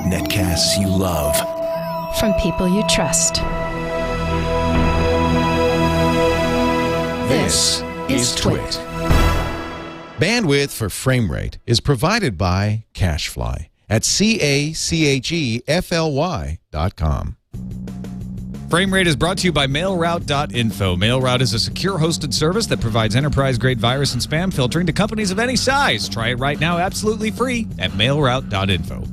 Netcasts you love. From people you trust. This is Twit. Bandwidth for frame rate is provided by CacheFly at CacheFly.com. Frame Rate is brought to you by MailRoute.info. MailRoute is a secure hosted service that provides enterprise-grade virus and spam filtering to companies of any size. Try it right now absolutely free at MailRoute.info.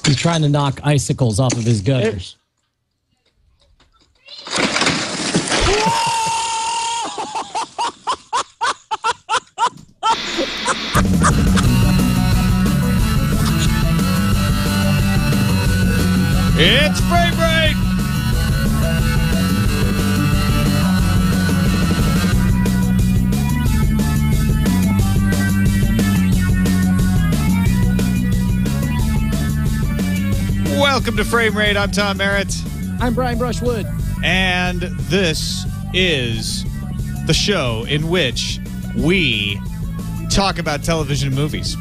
He's trying to knock icicles off of his gutters. It's Frame Rate! Welcome to Frame Rate. I'm Tom Merritt. I'm Brian Brushwood. And this is the show in which we talk about television and movies.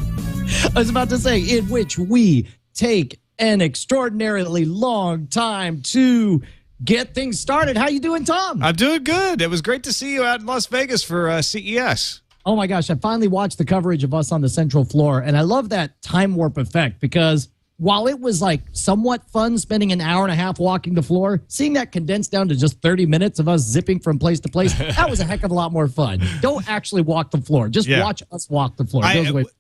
I was about to say, in which we take an extraordinarily long time to get things started. How you doing, Tom? I'm doing good. It was great to see you out in Las Vegas for CES. Oh, my gosh. I finally watched the coverage of us on the central floor, and I love that time warp effect because while it was like somewhat fun spending an hour and a half walking the floor, seeing that condensed down to just 30 minutes of us zipping from place to place, that was a heck of a lot more fun. Don't actually walk the floor. Just watch us walk the floor.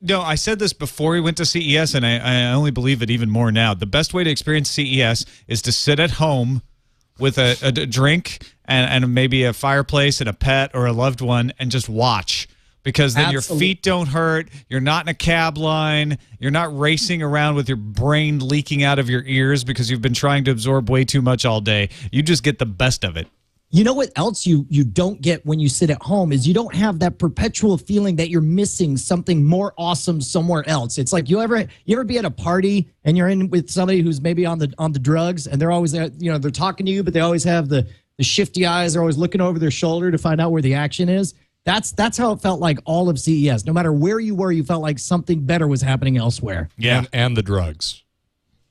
No, I said this before we went to CES, and I only believe it even more now. The best way to experience CES is to sit at home with a drink and maybe a fireplace and a pet or a loved one and just watch. Because then your feet don't hurt, you're not in a cab line, you're not racing around with your brain leaking out of your ears because you've been trying to absorb way too much all day. You just get the best of it. You know what else you don't get when you sit at home is you don't have that perpetual feeling that you're missing something more awesome somewhere else. It's like you ever be at a party and you're in with somebody who's maybe on the drugs and they're always there, they're talking to you, but they always have the shifty eyes, they're always looking over their shoulder to find out where the action is. That's how it felt like all of CES. No matter where you were, you felt like something better was happening elsewhere. Yeah, and the drugs.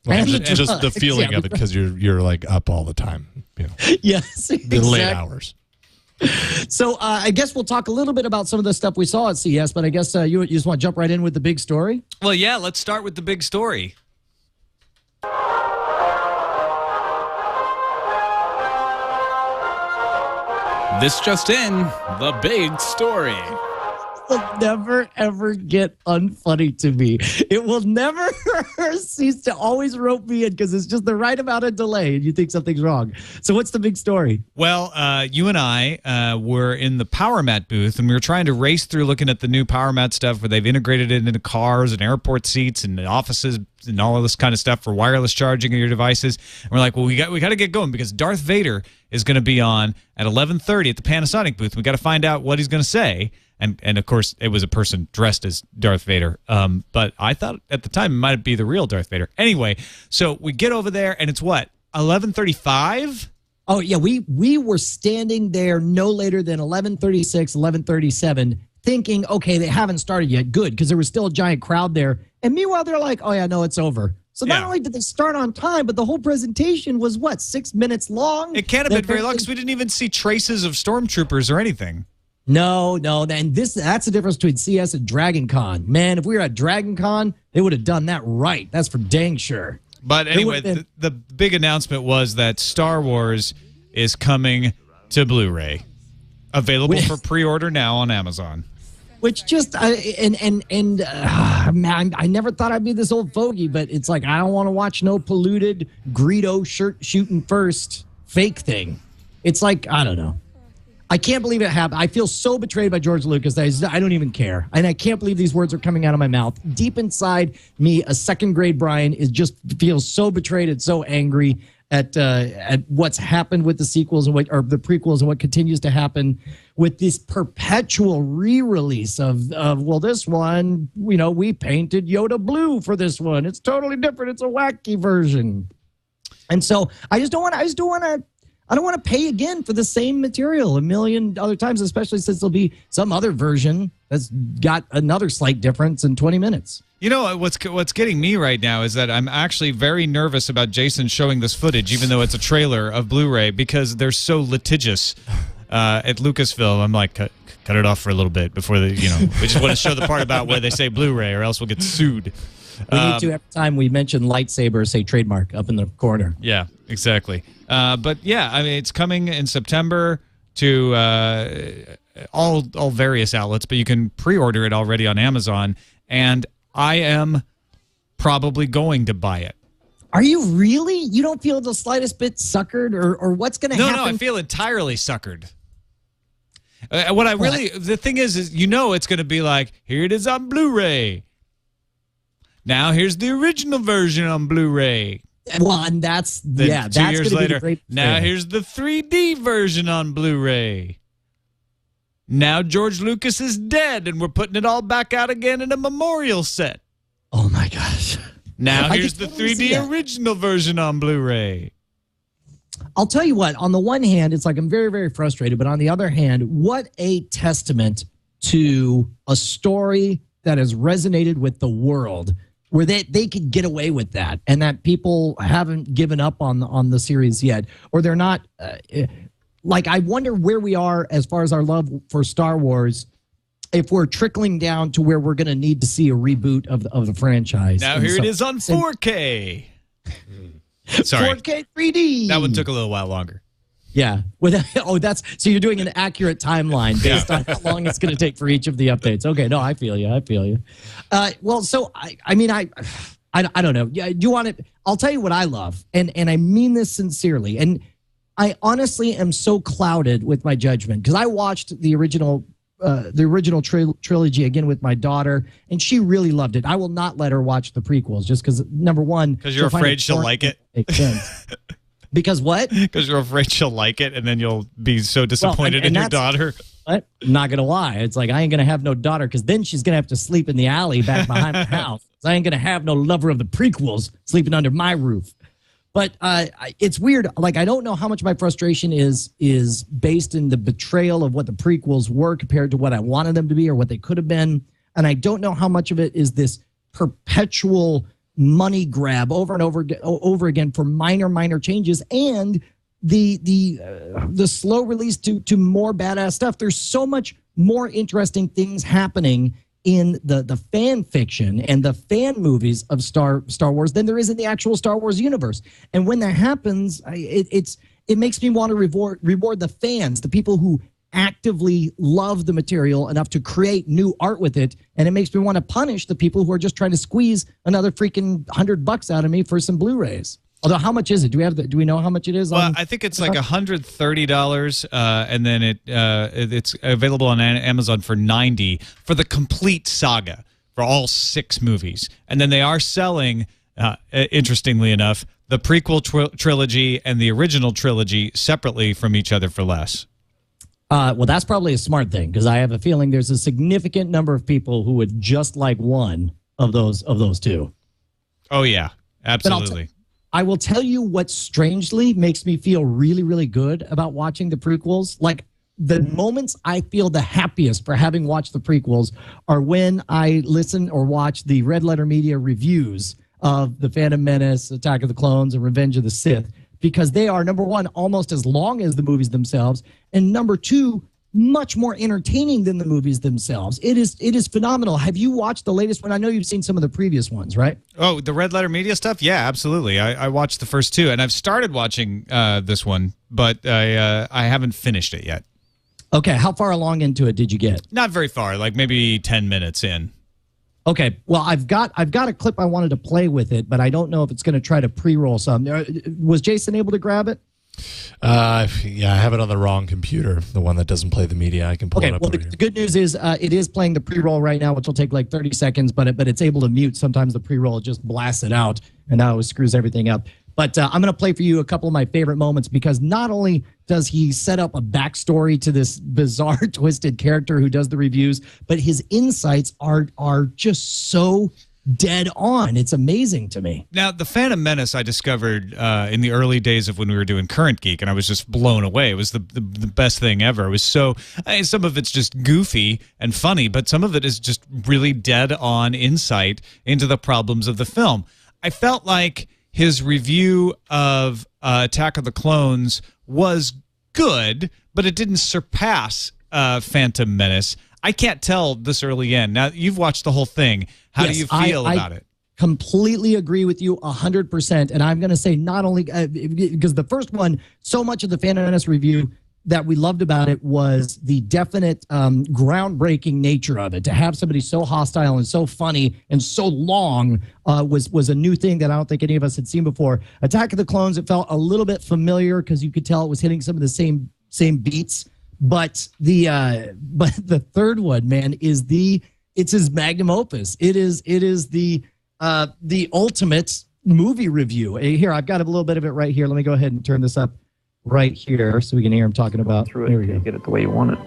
Like, just the feeling of it because you're like up all the time. Yes, exactly. The late hours. So I guess we'll talk a little bit about some of the stuff we saw at CES, but I guess you just want to jump right in with the big story? Well, yeah, let's start with the big story. This just in, the big story. Will never, ever get unfunny to me. It will never cease to always rope me in because it's just the right amount of delay and you think something's wrong. So what's the big story? Well, you and I were in the Power Mat booth and we were trying to race through looking at the new Power Mat stuff where they've integrated it into cars and airport seats and offices and all of this kind of stuff for wireless charging of your devices. And we're like, well, we got to get going because Darth Vader is going to be on at 11:30 at the Panasonic booth. We got to find out what he's going to say. And of course, it was a person dressed as Darth Vader. But I thought at the time it might be the real Darth Vader. Anyway, so we get over there, and it's what, 11:35? Oh, yeah, we were standing there no later than 11:36, 11:37, thinking, okay, they haven't started yet. Good, because there was still a giant crowd there. And meanwhile, they're like, oh, yeah, no, it's over. So not only did they start on time, but the whole presentation was, what, 6 minutes long? It can't have been very long because we didn't even see traces of stormtroopers or anything. No, and that's the difference between CS and Dragon Con. Man, if we were at Dragon Con, they would have done that right. That's for dang sure. But anyway, the big announcement was that Star Wars is coming to Blu-ray. Available for pre-order now on Amazon. Which just, man, I never thought I'd be this old fogey, but it's like, I don't want to watch no polluted Greedo shirt shooting first fake thing. It's like, I don't know. I can't believe it happened. I feel so betrayed by George Lucas that I don't even care. And I can't believe these words are coming out of my mouth. Deep inside me, a second grade Brian feels so betrayed and so angry. at what's happened with the sequels and or the prequels and what continues to happen with this perpetual re-release of well, this one, we painted Yoda blue for this one. It's totally different. It's a wacky version. And so I don't want to pay again for the same material a million other times, especially since there'll be some other version that's got another slight difference in 20 minutes. You know, what's getting me right now is that I'm actually very nervous about Jason showing this footage, even though it's a trailer of Blu-ray, because they're so litigious at Lucasfilm. I'm like, cut it off for a little bit before we just want to show the part about where they say Blu-ray, or else we'll get sued. We need to, every time we mention lightsaber, say trademark up in the corner. Yeah, exactly. But yeah, I mean, it's coming in September to all various outlets, but you can pre-order it already on Amazon, and I am probably going to buy it. Are you really? You don't feel the slightest bit suckered, or what's going to happen? No, I feel entirely suckered. The thing is it's going to be like, here it is on Blu-ray. Now here's the original version on Blu-ray. Well, and that's 2 years later. Now thing. Here's the 3D version on Blu-ray. Now George Lucas is dead, and we're putting it all back out again in a memorial set. Oh my gosh! Now here's the 3D original version on Blu-ray. I'll tell you what. On the one hand, it's like I'm very, very frustrated, but on the other hand, what a testament to a story that has resonated with the world, where they could get away with that, and that people haven't given up on the series yet, or they're not. I wonder where we are as far as our love for Star Wars, if we're trickling down to where we're going to need to see a reboot of the franchise. Now here it is on 4K. Sorry, 4K 3D. That one took a little while longer. Yeah. So you're doing an accurate timeline based on how long it's going to take for each of the updates. Okay. No, I feel you. Well, so I don't know. Yeah. Do you want it? I'll tell you what I love, and I mean this sincerely. And I honestly am so clouded with my judgment because I watched the original trilogy again with my daughter, and she really loved it. I will not let her watch the prequels just because, number one, because you're afraid she'll like it. Makes sense. Because what? Because you're afraid she'll like it, and then you'll be so disappointed in your daughter. What? I'm not going to lie. It's like I ain't going to have no daughter because then she's going to have to sleep in the alley back behind my house. I ain't going to have no lover of the prequels sleeping under my roof. But it's weird. Like, I don't know how much my frustration is based in the betrayal of what the prequels were compared to what I wanted them to be or what they could have been. And I don't know how much of it is this perpetual money grab over and over again for minor changes and the slow release to more badass stuff. There's so much more interesting things happening in the fan fiction and the fan movies of Star Wars than there is in the actual Star Wars universe. And when that happens, it makes me want to reward the fans, the people who actively love the material enough to create new art with it. And it makes me want to punish the people who are just trying to squeeze another freaking $100 out of me for some Blu-rays. Although, how much is it? Do we know how much it is? Well, I think it's like $130, and then it's available on Amazon for $90 for the complete saga for all 6 movies. And then they are selling, interestingly enough, the prequel trilogy and the original trilogy separately from each other for less. Well, that's probably a smart thing because I have a feeling there's a significant number of people who would just like one of those two. Oh yeah, absolutely. I will tell you what strangely makes me feel really, really good about watching the prequels. Like, the moments I feel the happiest for having watched the prequels are when I listen or watch the Red Letter Media reviews of The Phantom Menace, Attack of the Clones, and Revenge of the Sith, because they are, number one, almost as long as the movies themselves, and number two, much more entertaining than the movies themselves. It is phenomenal. Have you watched the latest one? I know you've seen some of the previous ones, right? Oh, the Red Letter Media stuff? Yeah, absolutely. I watched the first 2, and I've started watching this one, but I haven't finished it yet. Okay, how far along into it did you get? Not very far, like maybe 10 minutes in. Okay, well, I've got a clip I wanted to play with it, but I don't know if it's going to try to pre-roll some. Was Jason able to grab it? Yeah, I have it on the wrong computer, the one that doesn't play the media. I can pull it up. Well, the good news is it is playing the pre-roll right now, which will take like 30 seconds, but it's able to mute. Sometimes the pre-roll just blasts it out, and now it screws everything up. But I'm going to play for you a couple of my favorite moments because not only does he set up a backstory to this bizarre, twisted character who does the reviews, but his insights are just so dead on. It's amazing to me. Now, the Phantom Menace I discovered in the early days of when we were doing Current Geek, and I was just blown away. It was the best thing ever. It was so, some of it's just goofy and funny, but some of it is just really dead on insight into the problems of the film. I felt like his review of Attack of the Clones was good, but it didn't surpass Phantom Menace. I can't tell this early in. Now, you've watched the whole thing. How do you feel about it? Completely agree with you 100%. And I'm going to say not only because the first one, so much of the Phantom Menace review that we loved about it was the definite groundbreaking nature of it. To have somebody so hostile and so funny and so long was a new thing that I don't think any of us had seen before. Attack of the Clones, it felt a little bit familiar because you could tell it was hitting some of the same beats. But the third one, man, it's his magnum opus. It is the ultimate movie review. Here, I've got a little bit of it right here. Let me go ahead and turn this up right here so we can hear him talking about. Here we go. Get it the way you want it.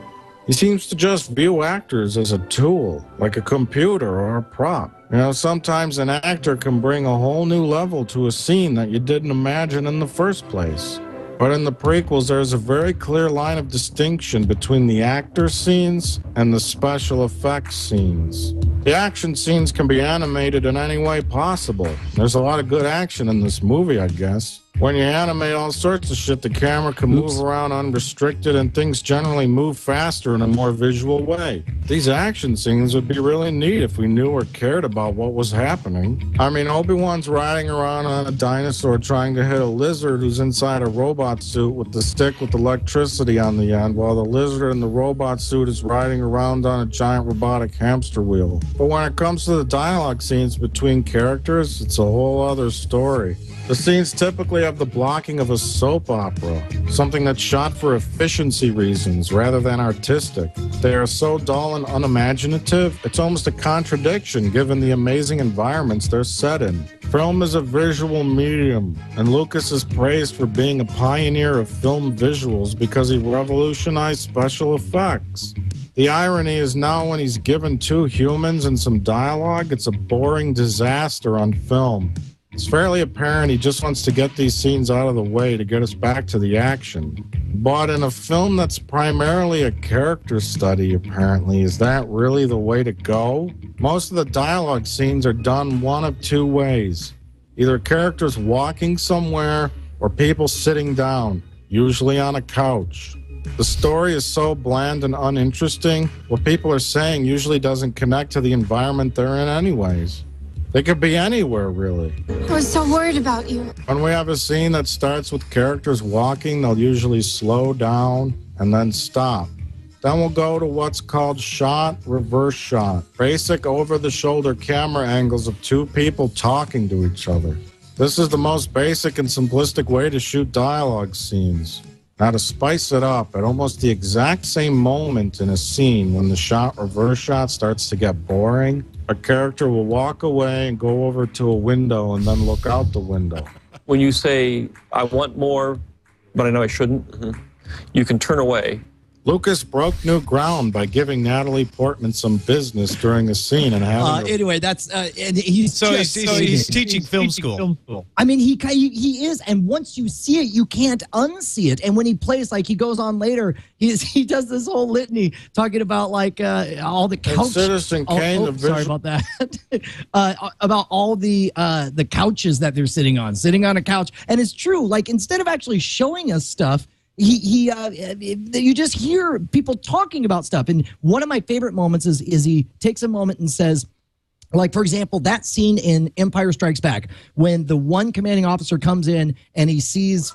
He seems to just view actors as a tool, like a computer or a prop. You know, sometimes an actor can bring a whole new level to a scene that you didn't imagine in the first place. But in the prequels, there's a very clear line of distinction between the actor scenes and the special effects scenes. The action scenes can be animated in any way possible. There's a lot of good action in this movie, I guess. When you animate all sorts of shit, the camera can move around unrestricted and things generally move faster in a more visual way. These action scenes would be really neat if we knew or cared about what was happening. I mean, Obi-Wan's riding around on a dinosaur trying to hit a lizard who's inside a robot suit with the stick with electricity on the end, while the lizard in the robot suit is riding around on a giant robotic hamster wheel. But when it comes to the dialogue scenes between characters, it's a whole other story. The scenes typically have the blocking of a soap opera, something that's shot for efficiency reasons rather than artistic. They are so dull and unimaginative, it's almost a contradiction given the amazing environments they're set in. Film is a visual medium, and Lucas is praised for being a pioneer of film visuals because he revolutionized special effects. The irony is now when he's given two humans and some dialogue, it's a boring disaster on film. It's fairly apparent he just wants to get these scenes out of the way to get us back to the action. But in a film that's primarily a character study, apparently, is that really the way to go? Most of the dialogue scenes are done one of two ways. Either characters walking somewhere or people sitting down, usually on a couch. The story is so bland and uninteresting, what people are saying usually doesn't connect to the environment they're in anyways. They could be anywhere, really. I was so worried about you. When we have a scene that starts with characters walking, they'll usually slow down and then stop. Then we'll go to what's called shot, reverse shot. Basic over-the-shoulder camera angles of two people talking to each other. This is the most basic and simplistic way to shoot dialogue scenes. Now to spice it up, at almost the exact same moment in a scene when the shot, reverse shot starts to get boring, a character will walk away and go over to a window and then look out the window. When you say, I want more, but I know I shouldn't, you can turn away. Lucas broke new ground by giving Natalie Portman some business during a scene and having anyway, that's and he's teaching film school. I mean, he is, and once you see it, you can't unsee it. And when he plays, like he goes on later, he does this whole litany talking about like all the couch. Citizen Kane, sorry about that. About all the couches that they're sitting on a couch, and it's true. Like instead of actually showing us stuff. You just hear people talking about stuff. And one of my favorite moments is he takes a moment and says, like, for example, that scene in Empire Strikes Back, when the one commanding officer comes in and he sees,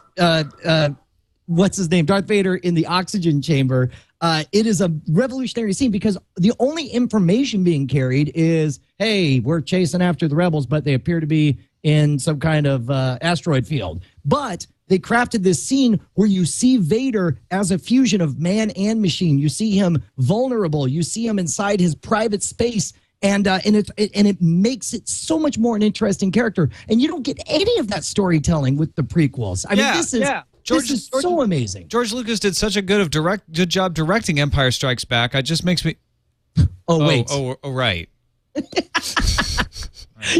what's his name, Darth Vader in the oxygen chamber. It is a revolutionary scene because the only information being carried is, hey, we're chasing after the rebels, but they appear to be in some kind of asteroid field. But they crafted this scene where you see Vader as a fusion of man and machine. You see him vulnerable. You see him inside his private space. And it makes it so much more an interesting character. And you don't get any of that storytelling with the prequels. I mean, this is so amazing. George Lucas did such a good job directing Empire Strikes Back. It just makes me. Wait. Right.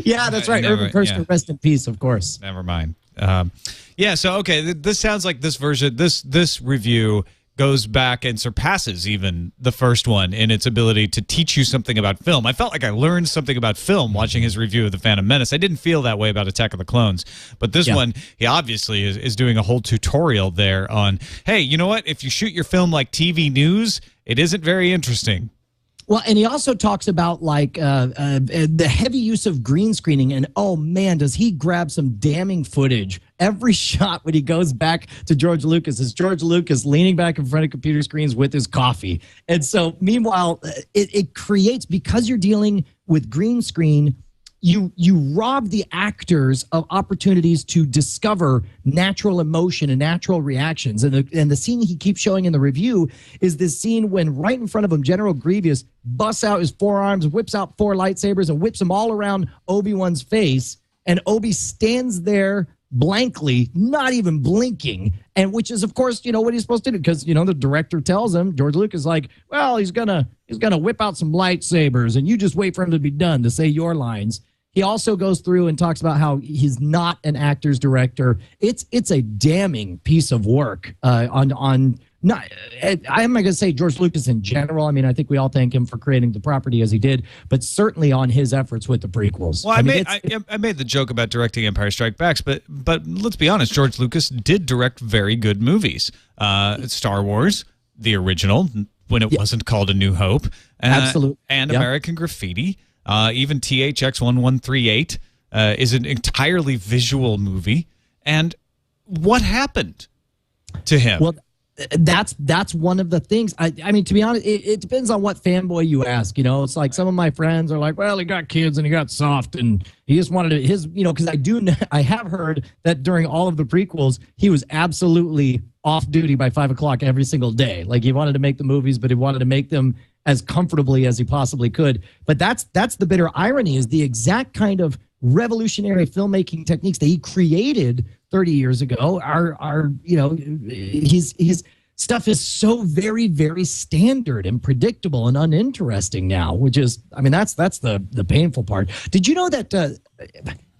Yeah, that's right. Irvin Kershner, rest in peace, of course. Never mind. So okay, this sounds like this version, this review goes back and surpasses even the first one in its ability to teach you something about film. I felt like I learned something about film watching his review of The Phantom Menace. I didn't feel that way about Attack of the Clones. But this one, he obviously is doing a whole tutorial there on, hey, you know what? If you shoot your film like TV news, it isn't very interesting. Well, and he also talks about like the heavy use of green screening, and oh man, does he grab some damning footage. Every shot when he goes back to George Lucas is George Lucas leaning back in front of computer screens with his coffee. And so meanwhile, it creates, because you're dealing with green screen, you rob the actors of opportunities to discover natural emotion and natural reactions. And the scene he keeps showing in the review is this scene when right in front of him, General Grievous busts out his forearms, whips out 4 lightsabers, and whips them all around Obi-Wan's face. And Obi stands there blankly, not even blinking, and which is, of course, what he's supposed to do, because the director tells him, George Lucas is like, well, he's gonna whip out some lightsabers, and you just wait for him to be done to say your lines. He also goes through and talks about how he's not an actor's director. It's a damning piece of work I'm not going to say George Lucas in general. I mean, I think we all thank him for creating the property as he did, but certainly on his efforts with the prequels. Well, I made the joke about directing Empire Strikes Back, but let's be honest, George Lucas did direct very good movies. Star Wars, the original, when it wasn't called A New Hope. Absolutely. And American Graffiti. Even THX 1138 is an entirely visual movie. And what happened to him? Well, that's one of the things. I mean, to be honest, it depends on what fanboy you ask. It's like some of my friends are like, well, he got kids and he got soft and he just wanted his, because I have heard that during all of the prequels, he was absolutely off duty by 5 o'clock every single day. Like, he wanted to make the movies, but he wanted to make them as comfortably as he possibly could. But that's the bitter irony, is the exact kind of revolutionary filmmaking techniques that he created 30 years ago are his stuff is so very, very standard and predictable and uninteresting now, which is, I mean, that's the painful part. Did you know that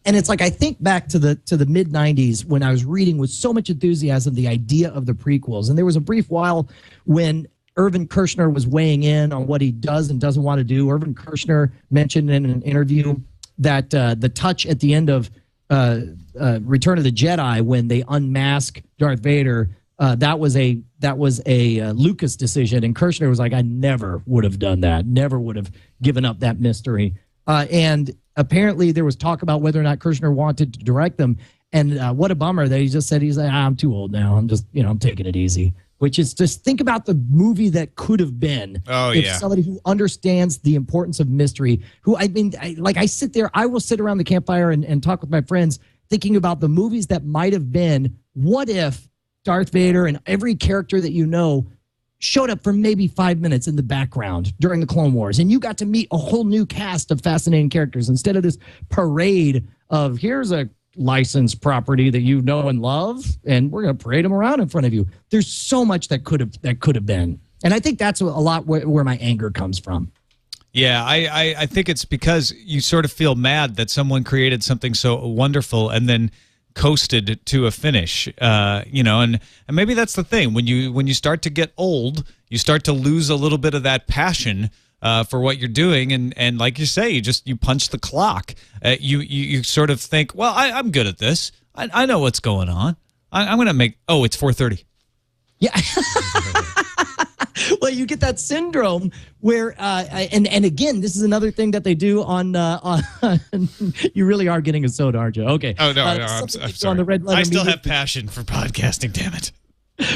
and it's like, I think back to the mid 90s when I was reading with so much enthusiasm the idea of the prequels, and there was a brief while when Irvin Kershner was weighing in on what he does and doesn't want to do. Irvin Kershner mentioned in an interview that the touch at the end of Return of the Jedi, when they unmask Darth Vader, that was a Lucas decision, and Kershner was like, I never would have done that, never would have given up that mystery. And apparently there was talk about whether or not Kershner wanted to direct them, and what a bummer that he just said, he's like, I'm too old now, I'm just I'm taking it easy. Which is, just think about the movie that could have been. Somebody who understands the importance of mystery, who, I sit there, I will sit around the campfire and talk with my friends thinking about the movies that might have been. What if Darth Vader and every character that showed up for maybe 5 minutes in the background during the Clone Wars, and you got to meet a whole new cast of fascinating characters instead of this parade of, here's a licensed property that you know and love, and we're going to parade them around in front of you. There's so much that could have been, and I think that's a lot where my anger comes from. Yeah, I think it's because you sort of feel mad that someone created something so wonderful and then coasted to a finish. And maybe that's the thing, when you start to get old, you start to lose a little bit of that passion for what you're doing, and like you say, you punch the clock. You sort of think, well, I'm good at this. I know what's going on. I'm going to make. Oh, it's 4:30. Yeah. Well, you get that syndrome where, and again, this is another thing that they do on you really are getting a soda, aren't you? Okay. Oh no, I'm sorry. On the Red Letter I still Media. have passion for podcasting. Damn it.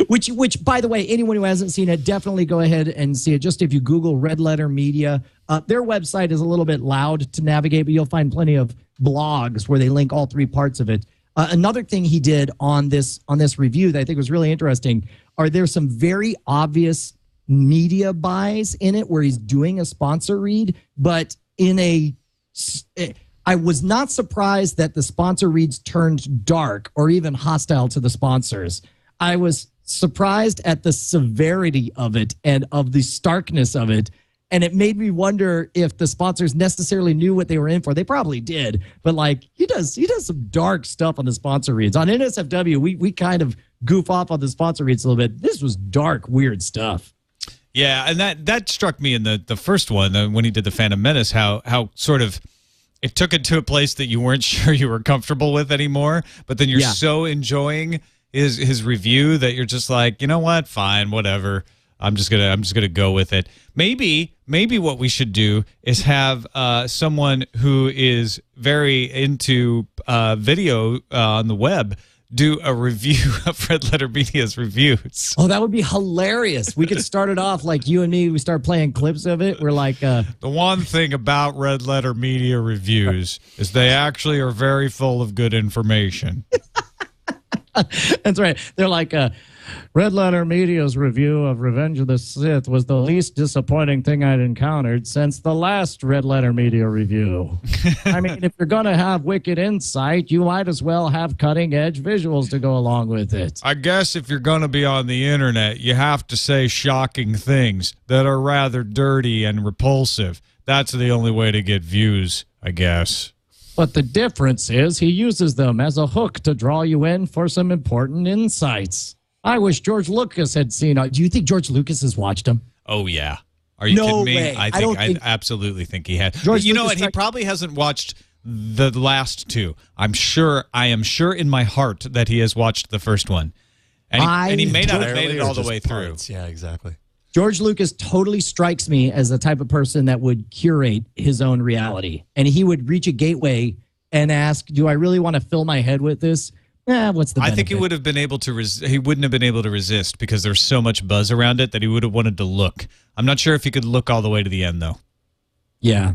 Which, by the way, anyone who hasn't seen it, definitely go ahead and see it. Just if you Google Red Letter Media, their website is a little bit loud to navigate, but you'll find plenty of blogs where they link all 3 parts of it. Another thing he did on this review that I think was really interesting are there's some very obvious media buys in it where he's doing a sponsor read, but I was not surprised that the sponsor reads turned dark or even hostile to the sponsors. I was surprised at the severity of it and of the starkness of it. And it made me wonder if the sponsors necessarily knew what they were in for. They probably did, but like he does some dark stuff on the sponsor reads. On NSFW, we kind of goof off on the sponsor reads a little bit. This was dark, weird stuff. Yeah, and that struck me in the first one when he did the Phantom Menace. How sort of it took it to a place that you weren't sure you were comfortable with anymore. But then you're so enjoying his review that you're just like, you know what, fine, whatever. I'm just gonna go with it. Maybe what we should do is have someone who is very into video on the web do a review of Red Letter Media's reviews. Oh, that would be hilarious. We could start it off like you and me. We start playing clips of it. We're like, the one thing about Red Letter Media reviews is they actually are very full of good information. That's right. They're like, Red Letter Media's review of Revenge of the Sith was the least disappointing thing I'd encountered since the last Red Letter Media review. I mean, if you're going to have wicked insight, you might as well have cutting-edge visuals to go along with it. I guess if you're going to be on the internet, you have to say shocking things that are rather dirty and repulsive. That's the only way to get views, I guess. But the difference is he uses them as a hook to draw you in for some important insights. I wish George Lucas had seen. Do you think George Lucas has watched him? Oh, yeah. Are you kidding me? Way. I absolutely think he had. George you know Lucas what? He probably hasn't watched the last two. I am sure in my heart that he has watched the first one. And he may not have made it all the way through. Yeah, exactly. George Lucas totally strikes me as the type of person that would curate his own reality. And he would reach a gateway and ask, do I really want to fill my head with this? What's the benefit? I think he would have been able to he wouldn't have been able to resist because there's so much buzz around it that he would have wanted to look. I'm not sure if he could look all the way to the end, though. Yeah.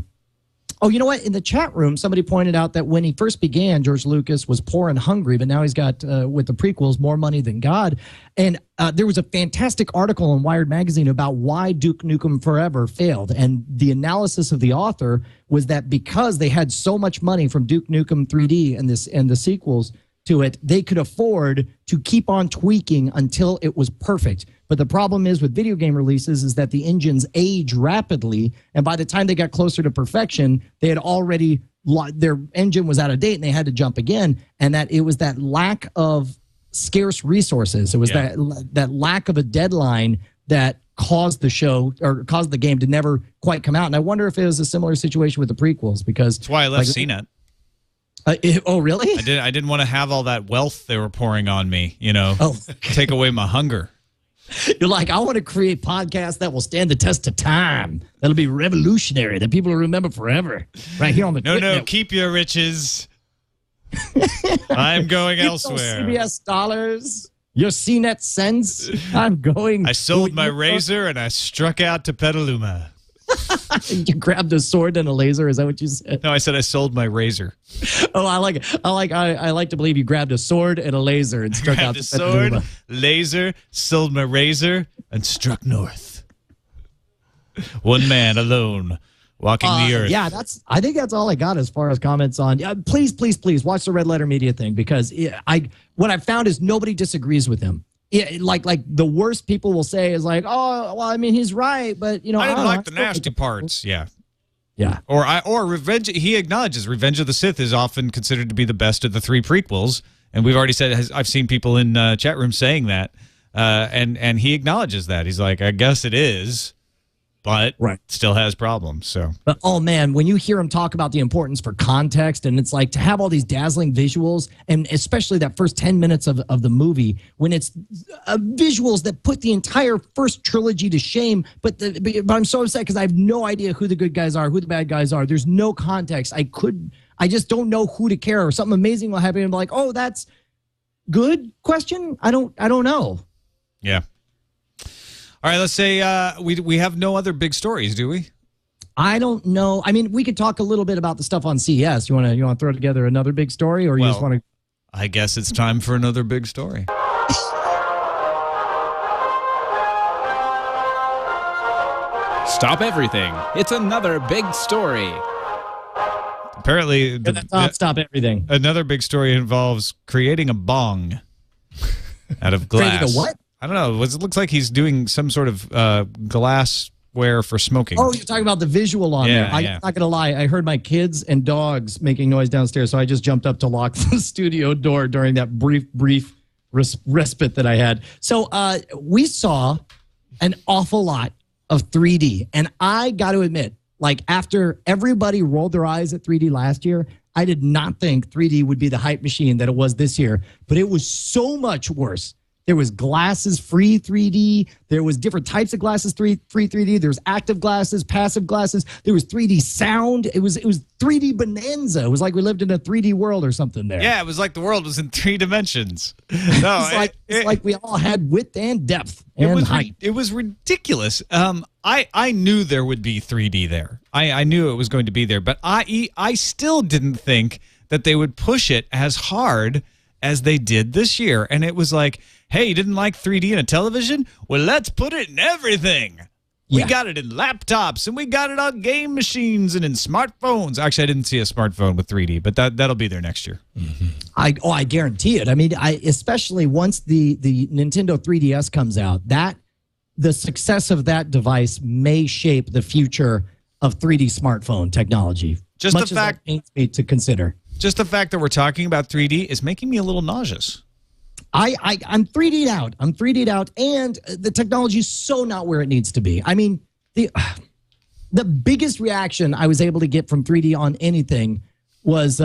Oh, you know what? In the chat room, somebody pointed out that when he first began, George Lucas was poor and hungry, but now he's got, with the prequels, more money than God. And there was a fantastic article in Wired Magazine about why Duke Nukem Forever failed. And the analysis of the author was that because they had so much money from Duke Nukem 3D and the sequels to it, they could afford to keep on tweaking until it was perfect. But the problem is with video game releases is that the engines age rapidly, and by the time they got closer to perfection, they had already their engine was out of date and they had to jump again. And that it was that lack of scarce resources. It was that lack of a deadline that caused the show or caused the game to never quite come out. And I wonder if it was a similar situation with the prequels because that's why I left CNET. Oh, really? I didn't want to have all that wealth they were pouring on me, take away my hunger. You're like, I want to create podcasts that will stand the test of time. That'll be revolutionary, that people will remember forever. Right here on the No, keep your riches. I'm going elsewhere. CBS dollars, your CNET cents. I'm going. I sold my razor and I struck out to Petaluma. You grabbed a sword and a laser. Is that what you said? No, I said I sold my razor. Oh, I like it. I like to believe you grabbed a sword and a laser and struck out the sword, laser, sold my razor, and struck north. One man alone walking the earth. Yeah, I think that's all I got as far as comments on. Please watch the Red Letter Media thing because what I've found is nobody disagrees with him. Yeah, like the worst people will say is like, oh, well, I mean, he's right, but I didn't like the nasty parts. Yeah. Or Revenge. He acknowledges Revenge of the Sith is often considered to be the best of the three prequels, and we've already said I've seen people in chat rooms saying that, and he acknowledges that. He's like, I guess it is, but still has problems. So, but oh man, when you hear him talk about the importance for context, and it's like to have all these dazzling visuals, and especially that first 10 minutes of the movie, when it's visuals that put the entire first trilogy to shame. But I'm so upset because I have no idea who the good guys are, who the bad guys are. There's no context. I just don't know who to care. Or something amazing will happen, and be like, oh, that's good? Question? I don't know. Yeah. All right, let's say we have no other big stories, do we? I don't know. I mean, we could talk a little bit about the stuff on CES. You want to throw together another big story, or you just want to? I guess it's time for another big story. Stop everything. It's another big story Apparently, stop everything. Another big story involves creating a bong out of glass. Creating a what? I don't know. It looks like he's doing some sort of glassware for smoking. Oh, you're talking about the visual on there. I'm not going to lie. I heard my kids and dogs making noise downstairs, so I just jumped up to lock the studio door during that brief respite that I had. So we saw an awful lot of 3D, and I got to admit, like after everybody rolled their eyes at 3D last year, I did not think 3D would be the hype machine that it was this year, but it was so much worse. There was glasses free 3D. There was different types of glasses free 3D. There's active glasses, passive glasses. There was 3D sound. It was 3D bonanza. It was like we lived in a 3D world or something there. Yeah, it was like the world was in 3 dimensions. No, it's like we all had width and depth and height. It was ridiculous. I knew there would be 3D there. I knew it was going to be there, but I still didn't think that they would push it as hard as they did this year. And it was like, hey, you didn't like 3D in a television? Well, let's put it in everything. We got it in laptops, and we got it on game machines and in smartphones. Actually, I didn't see a smartphone with 3D, but that'll be there next year. Mm-hmm. I guarantee it. I mean, especially once the Nintendo 3DS comes out, the success of that device may shape the future of 3D smartphone technology. Just much the fact as that pains me to consider. Just the fact that we're talking about 3D is making me a little nauseous. I'm 3D'd out. I'm 3D'd out, and the technology is so not where it needs to be. I mean, the biggest reaction I was able to get from 3D on anything was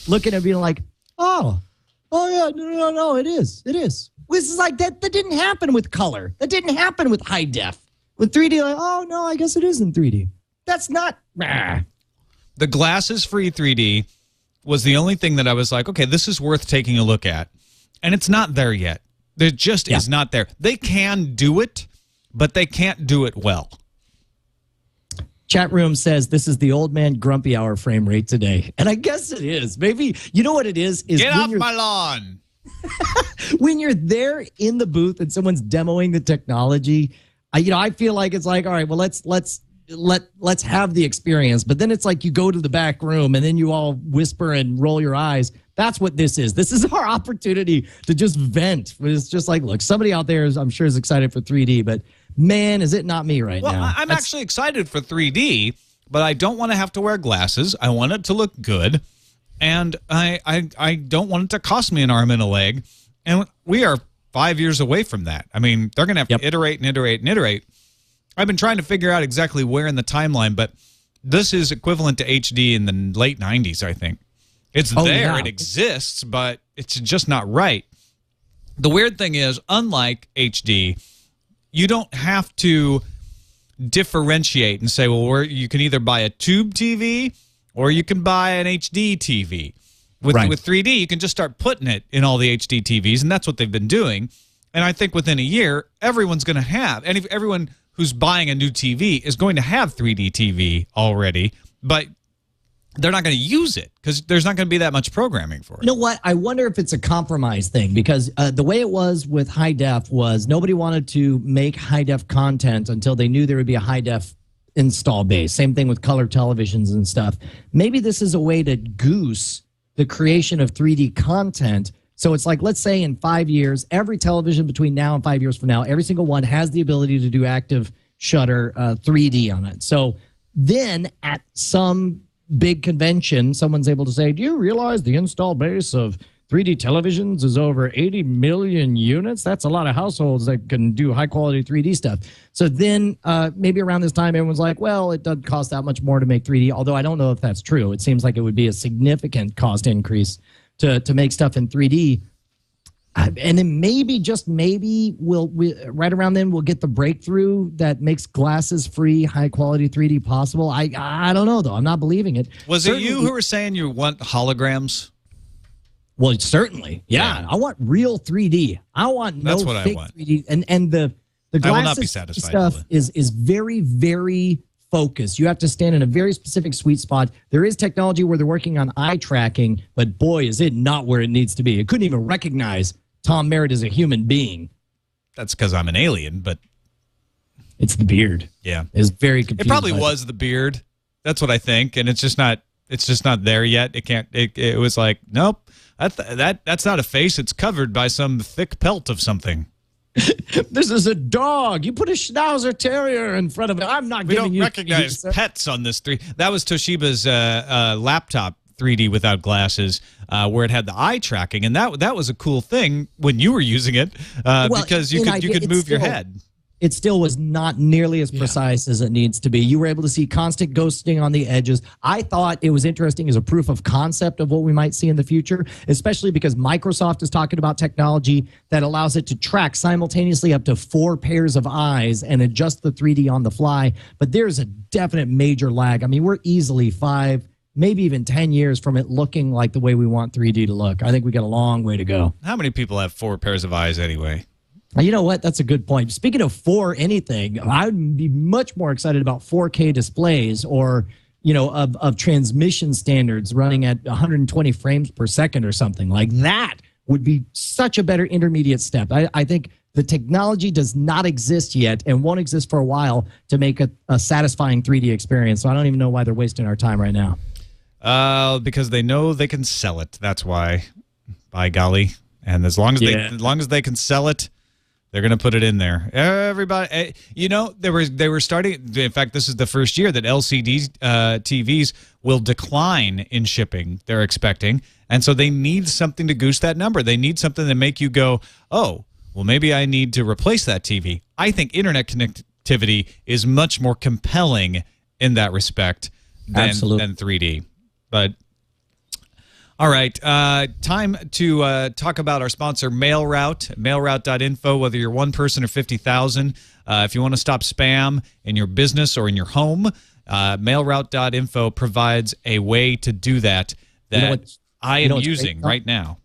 looking at being like, oh yeah, no, it is. This is like that didn't happen with color. That didn't happen with high def. With 3D, like, oh no, I guess it is in 3D. That's not. The glasses-free 3D was the only thing that I was like, okay, this is worth taking a look at. And it's not there yet. It just is not there. They can do it, but they can't do it well. Chat room says this is the old man grumpy hour frame rate today. And I guess it is. Maybe, you know what it is? Get off my lawn. When you're there in the booth and someone's demoing the technology, I feel like it's like, all right, well, let's have the experience. But then it's like you go to the back room and then you all whisper and roll your eyes. That's what this is. This is our opportunity to just vent. It's just like, look, somebody out there I'm sure is excited for 3D, but man, is it not me now. Well, I'm actually excited for 3D, but I don't want to have to wear glasses. I want it to look good, and I don't want it to cost me an arm and a leg. And we are 5 years away from that. I mean, they're going to have to iterate and iterate and iterate. I've been trying to figure out exactly where in the timeline, but this is equivalent to HD in the late 90s, I think. It's there, it exists, but it's just not right. The weird thing is, unlike HD, you don't have to differentiate and say, well, you can either buy a tube TV or you can buy an HD TV. With 3D, you can just start putting it in all the HD TVs, and that's what they've been doing. And I think within a year, everyone's going to have, and everyone who's buying a new TV is going to have 3D TV already, but they're not going to use it because there's not going to be that much programming for it. You know what? I wonder if it's a compromise thing because the way it was with high def was nobody wanted to make high def content until they knew there would be a high def install base. Same thing with color televisions and stuff. Maybe this is a way to goose the creation of 3D content. So it's like, let's say in 5 years, every television between now and 5 years from now, every single one has the ability to do active shutter 3D on it. So then at some big convention, someone's able to say, do you realize the install base of 3D televisions is over 80 million units? That's a lot of households that can do high quality 3D stuff. So then maybe around this time, everyone's like, well, it doesn't cost that much more to make 3D, although I don't know if that's true. It seems like it would be a significant cost increase to make stuff in 3D. And then maybe, just maybe, right around then we'll get the breakthrough that makes glasses free, high quality 3D possible. I don't know though. I'm not believing it. Was it you who were saying you want holograms? Well, certainly, yeah. I want real 3D. I want no fake 3D. And the glasses stuff is very, very focused. You have to stand in a very specific sweet spot. There is technology where they're working on eye tracking, but boy, is it not where it needs to be. It couldn't even recognize Tom Merritt as a human being. That's because I'm an alien, but it's the beard. Yeah, it's very confusing. It probably was the beard. That's what I think, and it's just not It's just not there yet. It can't. It was like, nope. That's not a face. It's covered by some thick pelt of something. This is a dog. You put a Schnauzer Terrier in front of it. I'm not giving you. We don't recognize pets on this 3. That was Toshiba's laptop 3D without glasses, where it had the eye tracking, and that was a cool thing when you were using it, because you could move your head. It still was not nearly as precise as it needs to be. You were able to see constant ghosting on the edges. I thought it was interesting as a proof of concept of what we might see in the future, especially because Microsoft is talking about technology that allows it to track simultaneously up to 4 pairs of eyes and adjust the 3D on the fly. But there's a definite major lag. I mean, we're easily 5, maybe even 10 years from it looking like the way we want 3D to look. I think we got a long way to go. How many people have 4 pairs of eyes anyway? You know what? That's a good point. Speaking of 4 anything, I'd be much more excited about 4K displays or, of transmission standards running at 120 frames per second or something. Like that would be such a better intermediate step. I think the technology does not exist yet and won't exist for a while to make a satisfying 3D experience. So I don't even know why they're wasting our time right now. Because they know they can sell it. That's why. By golly. And as long as they can sell it, they're going to put it in there. Everybody, they were starting. In fact, this is the first year that LCD TVs will decline in shipping. They're expecting, and so they need something to goose that number. They need something to make you go, "Oh, well, maybe I need to replace that TV." I think internet connectivity is much more compelling in that respect than 3D. But all right, time to talk about our sponsor, MailRoute, mailroute.info, whether you're 1 person or 50,000. If you want to stop spam in your business or in your home, mailroute.info provides a way to do that I am using right now.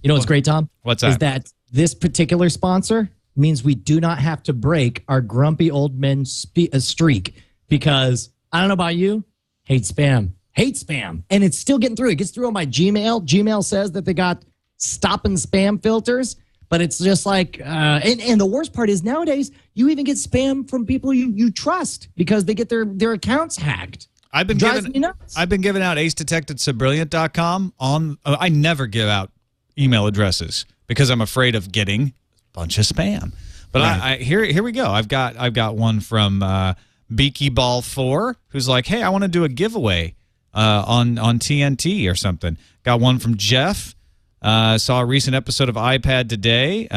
You know what's great, Tom? What's that? Is that this particular sponsor means we do not have to break our grumpy old men streak because, I don't know about you, hate spam. And it's still getting through. It gets through on my Gmail. Gmail says that they got stop and spam filters, but it's just like, and the worst part is nowadays you even get spam from people you trust because they get their accounts hacked. I've been giving out acedetected@brilliant.com on. I never give out email addresses because I'm afraid of getting a bunch of spam. But right. Here we go. I've got one from Beaky Ball 4 who's like, hey, I want to do a giveaway on TNT or something. Got one from Jeff. Saw a recent episode of iPad Today.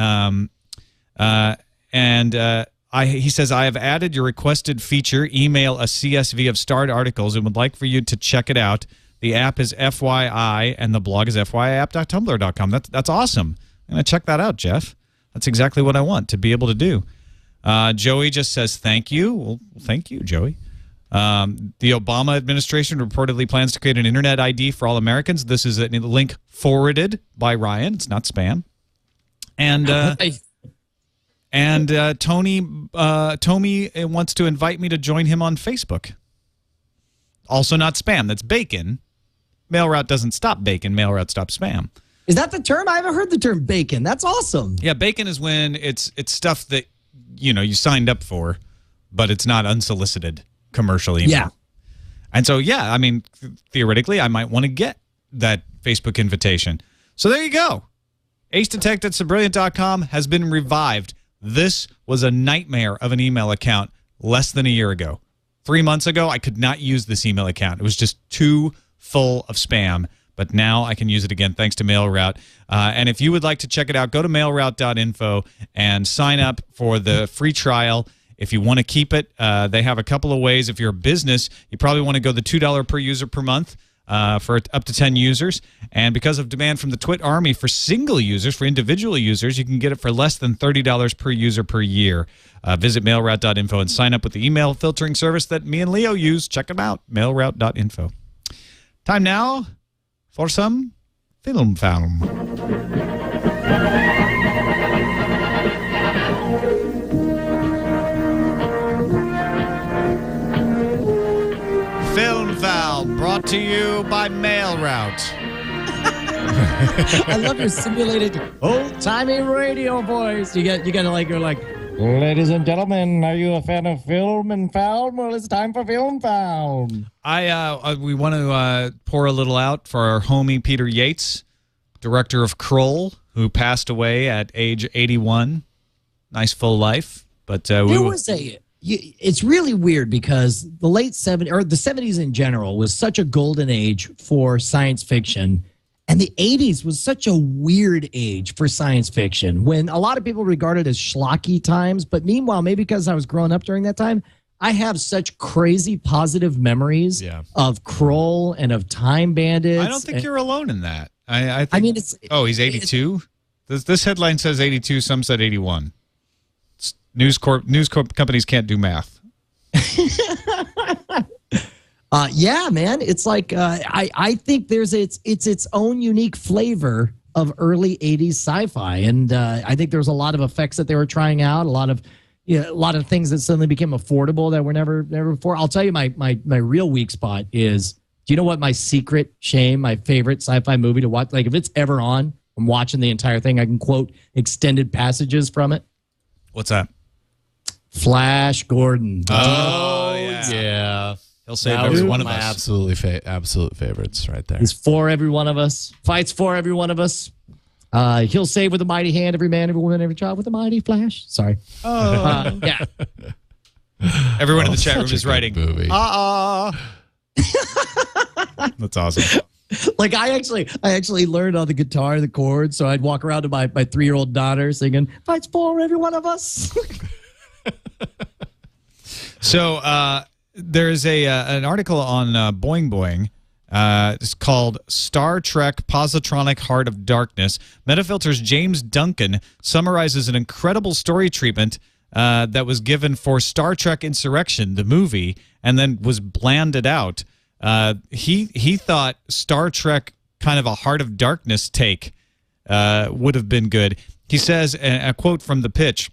He says, I have added your requested feature, email a CSV of starred articles, and would like for you to check it out. The app is FYI, and the blog is FYIapp.tumblr.com. That's awesome. I'm going to check that out, Jeff. That's exactly what I want to be able to do. Joey just says, thank you. Well, thank you, Joey. The Obama administration reportedly plans to create an internet ID for all Americans. This is a link forwarded by Ryan. It's not spam. And Tony wants to invite me to join him on Facebook. Also not spam. That's bacon. MailRoute doesn't stop bacon. MailRoute stops spam. Is that the term? I haven't heard the term bacon. That's awesome. Yeah, bacon is when it's stuff that you signed up for, but it's not unsolicited commercial email. Yeah. And so, yeah, I mean, theoretically, I might want to get that Facebook invitation. So there you go. acedetected@brilliant.com has been revived. This was a nightmare of an email account less than a year ago. 3 months ago, I could not use this email account. It was just too full of spam. But now I can use it again thanks to MailRoute. And if you would like to check it out, go to mailroute.info and sign up for the free trial. If you want to keep it, they have a couple of ways. If you're a business, you probably want to go the $2 per user per month for up to 10 users. And because of demand from the Twit Army for single users, for individual users, you can get it for less than $30 per user per year. Visit mailroute.info and sign up with the email filtering service that me and Leo use. Check them out, mailroute.info. Time now for some film. Film Foul, brought to you by MailRoute. I love your simulated old-timey radio voice. You're like, Ladies and gentlemen, are you a fan of film and found? Well, it's time for Film Found. We want to pour a little out for our homie Peter Yates, director of Kroll, who passed away at age 81. Nice full life, but it's really weird because the late 70s or the 70s in general was such a golden age for science fiction. And the 80s was such a weird age for science fiction when a lot of people regard it as schlocky times. But meanwhile, maybe because I was growing up during that time, I have such crazy positive memories of Kroll and of Time Bandits. I don't think you're alone in that. I mean, it's... Oh, he's 82? This headline says 82. Some said 81. News companies can't do math. Yeah, man. It's like I think there's it's its own unique flavor of early 80s sci-fi. And I think there was a lot of effects that they were trying out, a lot of things that suddenly became affordable that were never before. I'll tell you my real weak spot is, do you know what my secret shame, my favorite sci-fi movie to watch? Like if it's ever on, I'm watching the entire thing. I can quote extended passages from it. What's that? Flash Gordon. Oh, yeah. He'll save every one of us. Absolute favorites right there. He's for every one of us. Fights for every one of us. He'll save with a mighty hand every man, every woman, every child with a mighty flash. Sorry. Oh. Yeah. Everyone in the chat room is writing. Movie. That's awesome. Like I actually learned on the guitar the chords, so I'd walk around to my 3-year-old daughter singing "Fights for every one of us." So there's an article on Boing Boing. It's called Star Trek Positronic Heart of Darkness. Metafilter's James Duncan summarizes an incredible story treatment that was given for Star Trek Insurrection, the movie, and then was blanded out. He thought Star Trek kind of a Heart of Darkness take would have been good. He says, a quote from the pitch,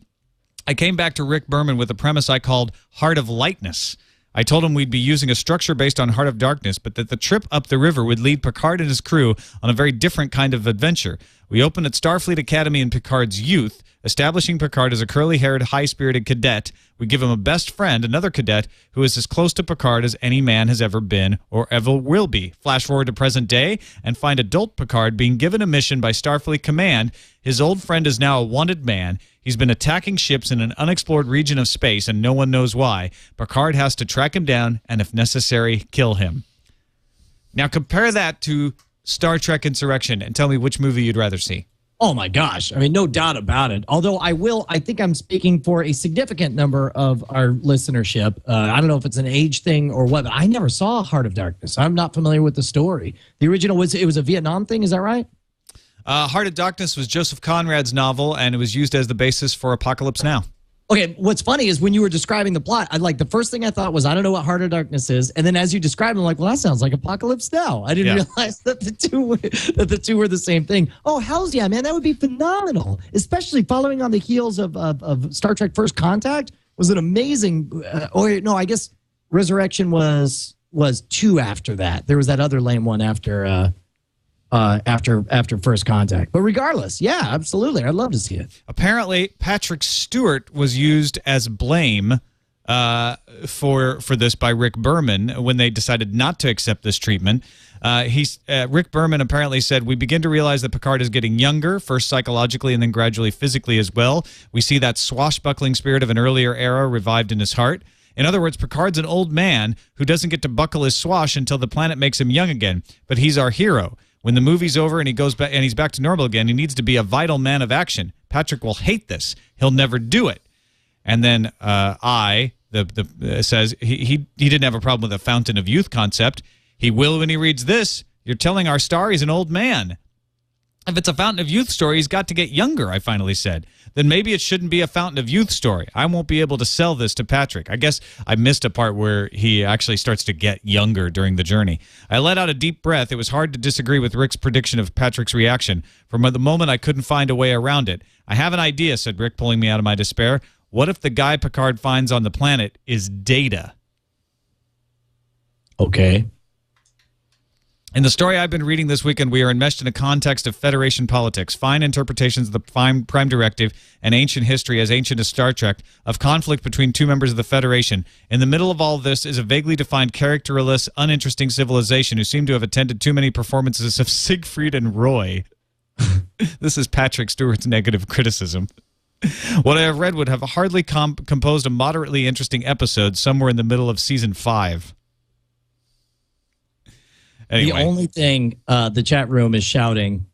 "I came back to Rick Berman with a premise I called Heart of Lightness. I told him we'd be using a structure based on Heart of Darkness, but that the trip up the river would lead Picard and his crew on a very different kind of adventure. We open at Starfleet Academy in Picard's youth, establishing Picard as a curly-haired, high-spirited cadet. We give him a best friend, another cadet, who is as close to Picard as any man has ever been or ever will be. Flash forward to present day and find adult Picard being given a mission by Starfleet Command. His old friend is now a wanted man. He's been attacking ships in an unexplored region of space, and no one knows why. Picard has to track him down and, if necessary, kill him." Now compare that to Star Trek Insurrection and tell me which movie you'd rather see. Oh my gosh. I mean, no doubt about it. Although I think I'm speaking for a significant number of our listenership. I don't know if it's an age thing or what, but I never saw Heart of Darkness. I'm not familiar with the story. The original was a Vietnam thing. Is that right? Heart of Darkness was Joseph Conrad's novel, and it was used as the basis for Apocalypse Now. Okay, what's funny is when you were describing the plot, the first thing I thought was, I don't know what Heart of Darkness is, and then as you described it, I'm like, well, that sounds like Apocalypse Now. I didn't realize that the two were the same thing. Oh, hells yeah, man, that would be phenomenal, especially following on the heels of Star Trek First Contact. Was an amazing. I guess Resurrection was 2 after that. There was that other lame one after First Contact. But regardless, yeah, absolutely. I'd love to see it. Apparently, Patrick Stewart was used as blame for this by Rick Berman when they decided not to accept this treatment. Rick Berman apparently said, "We begin to realize that Picard is getting younger, first psychologically and then gradually physically as well. We see that swashbuckling spirit of an earlier era revived in his heart. In other words, Picard's an old man who doesn't get to buckle his swash until the planet makes him young again. But he's our hero. When the movie's over and he goes back and he's back to normal again, he needs to be a vital man of action. Patrick will hate this. He'll never do it." And then says he didn't have a problem with the Fountain of Youth concept. He will when he reads this. You're telling our star he's an old man. If it's a Fountain of Youth story, he's got to get younger, I finally said. Then maybe it shouldn't be a Fountain of Youth story. I won't be able to sell this to Patrick. I guess I missed a part where he actually starts to get younger during the journey. I let out a deep breath. It was hard to disagree with Rick's prediction of Patrick's reaction. From the moment, I couldn't find a way around it. I have an idea, said Rick, pulling me out of my despair. What if the guy Picard finds on the planet is Data? Okay. In the story I've been reading this weekend, we are enmeshed in a context of Federation politics, fine interpretations of the Prime Directive, and ancient history as ancient as Star Trek, of conflict between two members of the Federation. In the middle of all this is a vaguely defined, characterless, uninteresting civilization who seem to have attended too many performances of Siegfried and Roy. This is Patrick Stewart's negative criticism. What I have read would have hardly composed a moderately interesting episode somewhere in the middle of season 5. Anyway. The only thing the chat room is shouting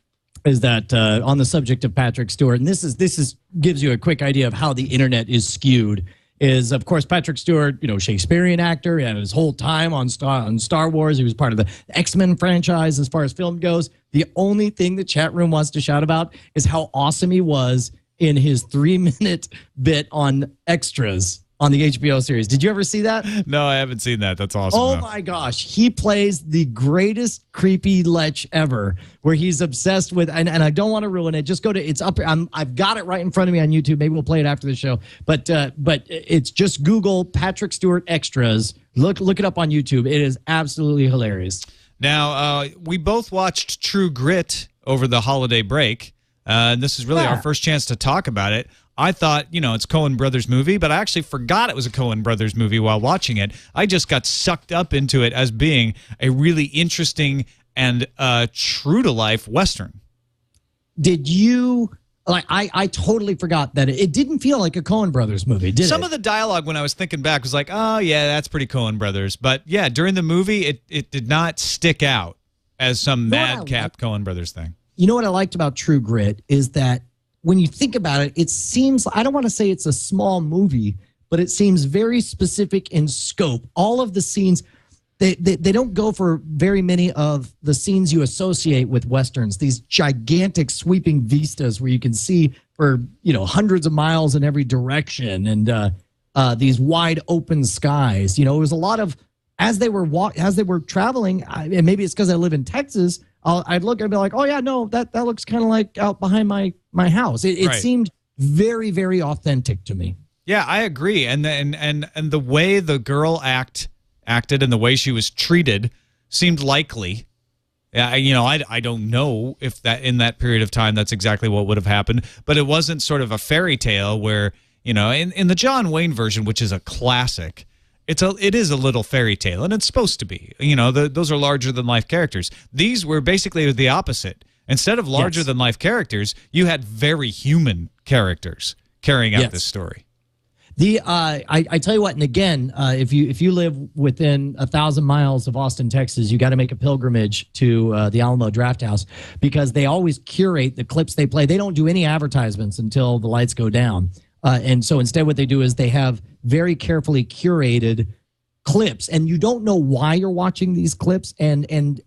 is that on the subject of Patrick Stewart, and this is gives you a quick idea of how the internet is skewed. Is of course Patrick Stewart, Shakespearean actor, and his whole time on Star Wars, he was part of the X-Men franchise as far as film goes. The only thing the chat room wants to shout about is how awesome he was in his 3-minute bit on Extras on the HBO series. Did you ever see that? No, I haven't seen that. That's awesome. Oh my gosh. He plays the greatest creepy lech ever, where he's obsessed with, and I don't want to ruin it. Just go to, it's up. I've got it right in front of me on YouTube. Maybe we'll play it after the show. But it's just Google Patrick Stewart Extras. Look it up on YouTube. It is absolutely hilarious. Now, we both watched True Grit over the holiday break. And this is really our first chance to talk about it. I thought, it's Coen Brothers movie, but I actually forgot it was a Coen Brothers movie while watching it. I just got sucked up into it as being a really interesting and true-to-life Western. Did you... I totally forgot that it didn't feel like a Coen Brothers movie, did it? Some of the dialogue when I was thinking back was like, oh, yeah, that's pretty Coen Brothers. But, yeah, during the movie, it did not stick out as some madcap Coen Brothers thing. You know what I liked about True Grit is that when you think about it, it seems, I don't want to say it's a small movie, but it seems very specific in scope. All of the scenes, they don't go for very many of the scenes you associate with Westerns, these gigantic sweeping vistas where you can see for, hundreds of miles in every direction, and these wide open skies. It was a lot of, as they were traveling, and maybe it's because I live in Texas, I'd look and be like, oh yeah, no, that looks kind of like out behind my house. It right. seemed very, very authentic to me. Yeah, I agree. And the way the girl acted and the way she was treated seemed likely. I don't know if that in that period of time that's exactly what would have happened, but it wasn't sort of a fairy tale where, in the John Wayne version, which is a classic, it is a little fairy tale, and it's supposed to be. Those are larger than life characters. These were basically the opposite. Instead of larger than life characters, you had very human characters carrying out this story. I tell you what, and again, if you live within 1,000 miles of Austin, Texas, you got to make a pilgrimage to the Alamo Drafthouse, because they always curate the clips they play. They don't do any advertisements until the lights go down. And so instead what they do is they have very carefully curated clips, and you don't know why you're watching these clips. And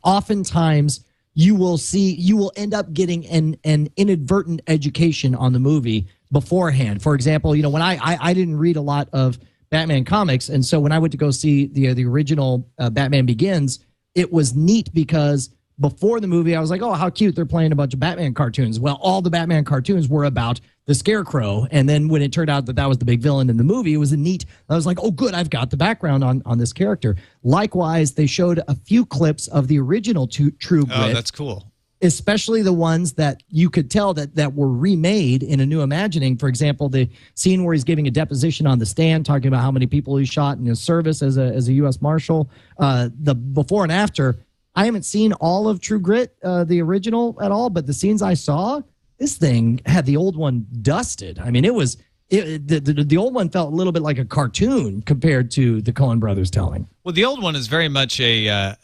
oftentimes you will end up getting an inadvertent education on the movie beforehand. For example, when I didn't read a lot of Batman comics, and so when I went to go see the original Batman Begins, it was neat because before the movie I was like, oh, how cute, they're playing a bunch of Batman cartoons. Well, all the Batman cartoons were about the Scarecrow, and then when it turned out that was the big villain in the movie, it was I was like, oh good, I've got the background on this character. Likewise, they showed a few clips of the original True Grit. Oh, that's cool. Especially the ones that you could tell that were remade in a new imagining. For example, the scene where he's giving a deposition on the stand, talking about how many people he shot in his service as a U.S. Marshal. The before and after, I haven't seen all of True Grit, the original, at all, but the scenes I saw, this thing had the old one dusted. I mean, the old one felt a little bit like a cartoon compared to the Coen Brothers telling. Well, the old one is very much a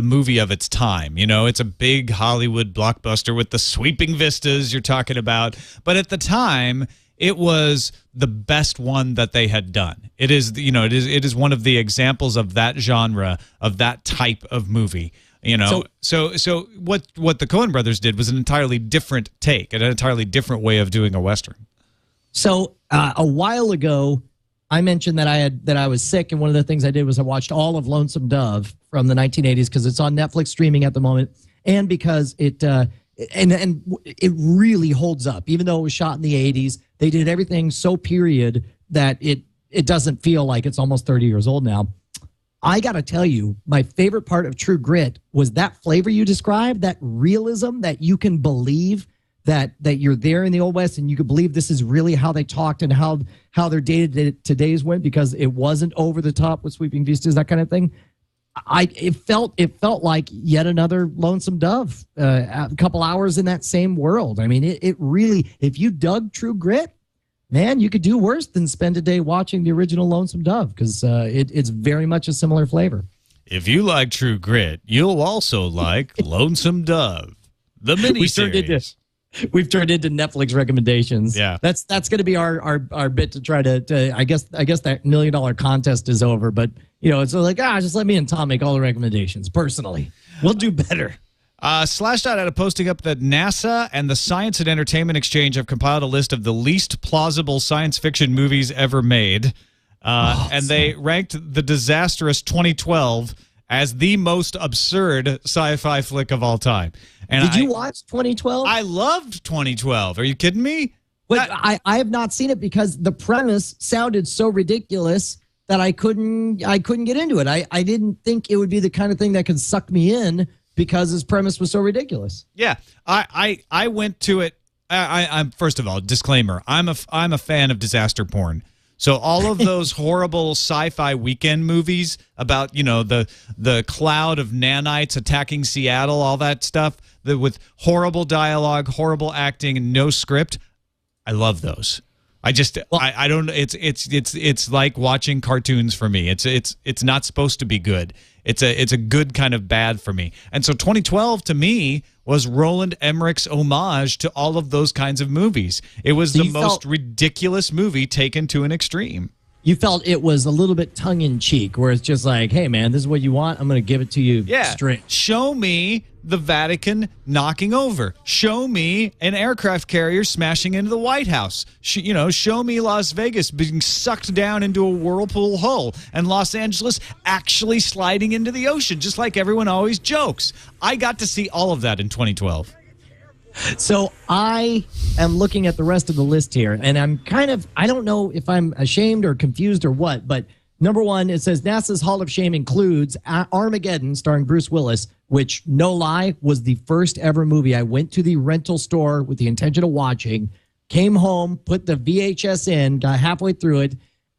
movie of its time. It's a big Hollywood blockbuster with the sweeping vistas you're talking about. But at the time, it was the best one that they had done. It is one of the examples of that genre, of that type of movie. So what the Coen Brothers did was an entirely different take, an entirely different way of doing a Western. So a while ago, I mentioned that I was sick, and one of the things I did was I watched all of Lonesome Dove from the 1980s because it's on Netflix streaming at the moment, and because it really holds up. Even though it was shot in the 80s, they did everything so period that it doesn't feel like it's almost 30 years old now. I got to tell you, my favorite part of True Grit was that flavor you described, that realism that you can believe that you're there in the Old West and you could believe this is really how they talked and how their day-to-days went because it wasn't over the top with sweeping vistas, that kind of thing. It felt like yet another Lonesome Dove, a couple hours in that same world. I mean, it really, if you dug True Grit, man, you could do worse than spend a day watching the original Lonesome Dove because it's very much a similar flavor. If you like True Grit, you'll also like Lonesome Dove, the miniseries. We've turned into Netflix recommendations. Yeah, that's going to be our bit to try to. I guess that $1 million contest is over, but it's like just let me and Tom make all the recommendations. Personally, we'll do better. Slashdot had a posting up that NASA and the Science and Entertainment Exchange have compiled a list of the least plausible science fiction movies ever made, and they ranked the disastrous 2012 as the most absurd sci-fi flick of all time. And Did you watch 2012? I loved 2012. Are you kidding me? But I have not seen it because the premise sounded so ridiculous that I couldn't get into it. I didn't think it would be the kind of thing that could suck me in because his premise was so ridiculous. Yeah, I went to it. I'm first of all, disclaimer. I'm a fan of disaster porn. So all of those horrible sci-fi weekend movies about, the cloud of nanites attacking Seattle, all that stuff with horrible dialogue, horrible acting, and no script. I love those. I don't. It's like watching cartoons for me. It's not supposed to be good. It's a good kind of bad for me. And so 2012 to me was Roland Emmerich's homage to all of those kinds of movies. It was the most ridiculous movie taken to an extreme. You felt it was a little bit tongue-in-cheek, where it's just like, hey, man, this is what you want. I'm going to give it to you straight. Show me the Vatican knocking over. Show me an aircraft carrier smashing into the White House. Show me Las Vegas being sucked down into a whirlpool hole and Los Angeles actually sliding into the ocean, just like everyone always jokes. I got to see all of that in 2012. So I am looking at the rest of the list here, and I don't know if I'm ashamed or confused or what, but number one, it says NASA's Hall of Shame includes Armageddon, starring Bruce Willis, which, no lie, was the first ever movie I went to the rental store with the intention of watching, came home, put the VHS in, got halfway through it,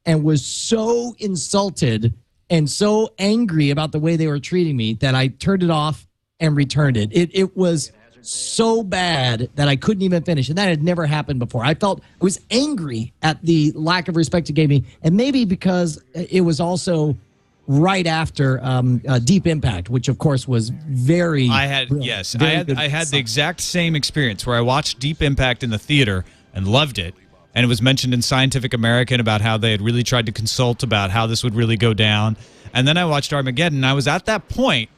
and was so insulted and so angry about the way they were treating me that I turned it off and returned it. It was so bad that I couldn't even finish, and that had never happened before. I was angry at the lack of respect it gave me, and maybe because it was also right after Deep Impact, which of course was very. I had the exact same experience where I watched Deep Impact in the theater and loved it, and it was mentioned in Scientific American about how they had really tried to consult about how this would really go down, and then I watched Armageddon, and I was at that point.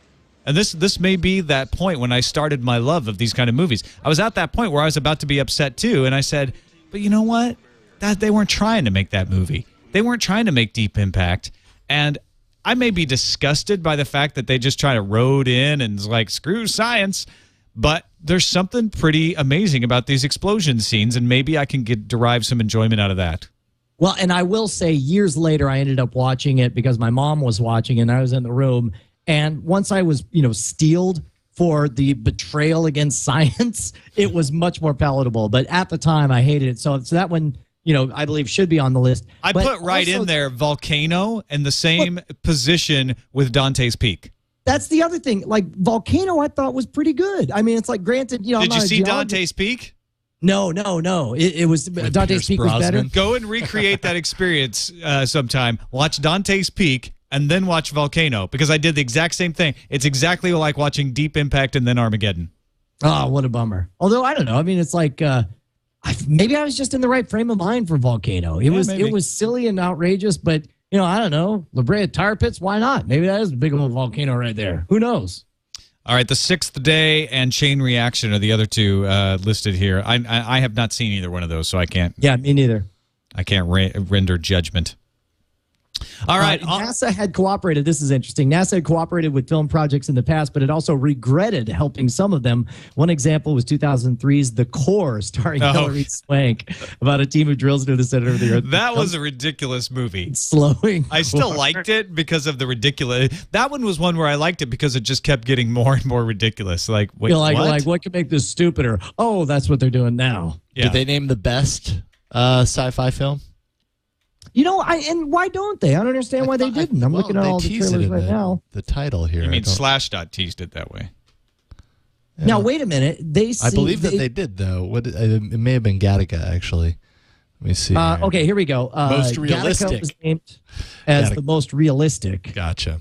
And this may be that point when I started my love of these kind of movies. I was at that point where I was about to be upset too, and I said, but you know what? They weren't trying to make that movie. They weren't trying to make Deep Impact. And I may be disgusted by the fact that they just try to road in and like, screw science, but there's something pretty amazing about these explosion scenes, and maybe I can derive some enjoyment out of that. Well, and I will say years later, I ended up watching it because my mom was watching and I was in the room. And once I was, steeled for the betrayal against science, it was much more palatable. But at the time, I hated it. So that one, I believe should be on the list. I put right in there Volcano in the same position with Dante's Peak. That's the other thing. Like Volcano, I thought was pretty good. I mean, it's like granted, Did you see Dante's Peak? No. It was Dante's Peak was better. Go and recreate that experience sometime. Watch Dante's Peak. And then watch Volcano, because I did the exact same thing. It's exactly like watching Deep Impact and then Armageddon. Oh, what a bummer. Although, I don't know. I mean, it's like maybe I was just in the right frame of mind for Volcano. It was silly and outrageous, but, I don't know. La Brea Tire Pits, why not? Maybe that is a big old volcano right there. Who knows? All right, The Sixth Day and Chain Reaction are the other two listed here. I have not seen either one of those, so I can't. Yeah, me neither. I can't render judgment. All right. NASA had cooperated. This is interesting. NASA had cooperated with film projects in the past, but it also regretted helping some of them. One example was 2003's The Core, starring Hilary Swank, about a team who drills into the center of the Earth. That was a ridiculous movie. Slowing. I still liked it because of the ridiculous. That one was one where I liked it because it just kept getting more and more ridiculous. Like, wait, what could make this stupider? Oh, that's what they're doing now. Yeah. Did they name the best sci-fi film? And why don't they? I don't understand why they didn't. I'm looking at all the trailers right now. The title here. You mean Slashdot teased it that way? Yeah. Now wait a minute. I believe that they did though. It may have been Gattaca actually. Let me see. Okay, here we go. Most realistic. Gattaca was named as the most realistic. Gotcha.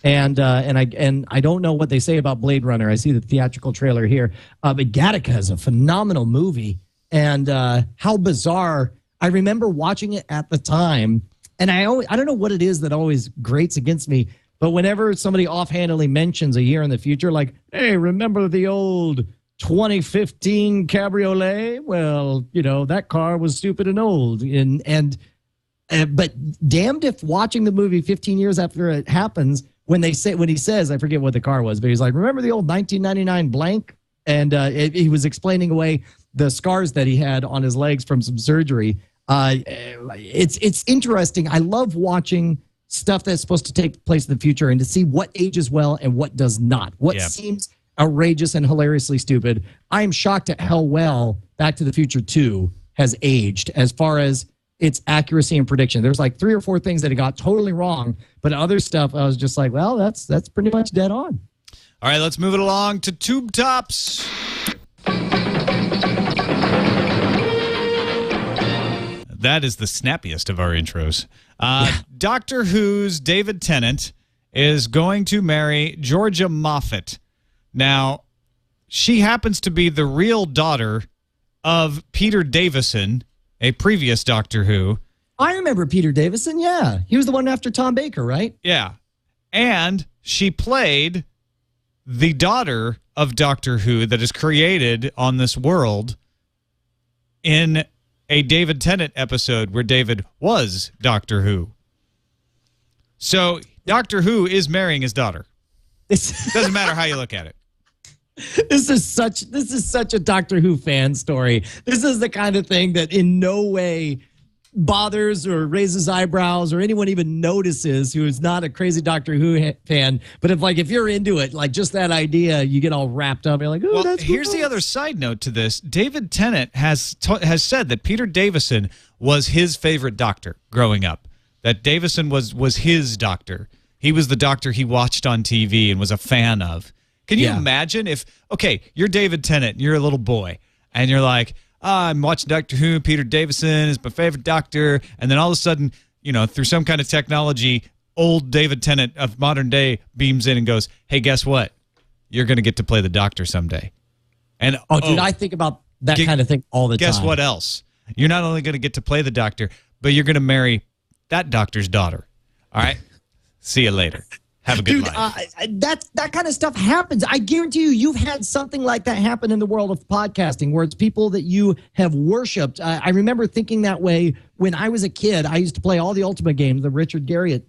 And I don't know what they say about Blade Runner. I see the theatrical trailer here. But Gattaca is a phenomenal movie, and how bizarre. I remember watching it at the time, and I don't know what it is that always grates against me, but whenever somebody offhandedly mentions a year in the future, like, hey, remember the old 2015 Cabriolet? Well, that car was stupid and old. But damned if watching the movie 15 years after it happens, when he says, I forget what the car was, but he's like, remember the old 1999 blank? And he was explaining away the scars that he had on his legs from some surgery. It's interesting. I love watching stuff that's supposed to take place in the future and to see what ages well and what does not. What seems outrageous and hilariously stupid. I am shocked at how well Back to the Future 2 has aged as far as its accuracy and prediction. There's like 3 or 4 things that it got totally wrong, but other stuff I was just like, well, that's pretty much dead on. All right, let's move it along to Tube Tops. That is the snappiest of our intros. Doctor Who's David Tennant is going to marry Georgia Moffat. Now, she happens to be the real daughter of Peter Davison, a previous Doctor Who. I remember Peter Davison, yeah. He was the one after Tom Baker, right? Yeah. And she played the daughter of Doctor Who that is created on this world in a David Tennant episode where David was Doctor Who. So Doctor Who is marrying his daughter. Doesn't matter how you look at it. This is such a Doctor Who fan story. This is the kind of thing that in no way bothers or raises eyebrows or anyone even notices who is not a crazy Doctor Who fan. But if you're into it, like just that idea, you get all wrapped up. You're like, oh, that's here's the other side note to this. David Tennant has said that Peter Davison was his favorite Doctor growing up. That Davison was his Doctor. He was the Doctor he watched on TV and was a fan of. Can you imagine if, okay, you're David Tennant, and you're a little boy, and you're like, I'm watching Doctor Who, Peter Davison is my favorite Doctor, and then all of a sudden, through some kind of technology, old David Tennant of modern day beams in and goes, hey, guess what? You're going to get to play the Doctor someday. And dude, I think about that kind of thing all the time. Guess what else? You're not only going to get to play the Doctor, but you're going to marry that Doctor's daughter. All right? See you later. Have a good life. That kind of stuff happens. I guarantee you've had something like that happen in the world of podcasting where it's people that you have worshipped. I remember thinking that way when I was a kid. I used to play all the Ultima games, the Richard Garriott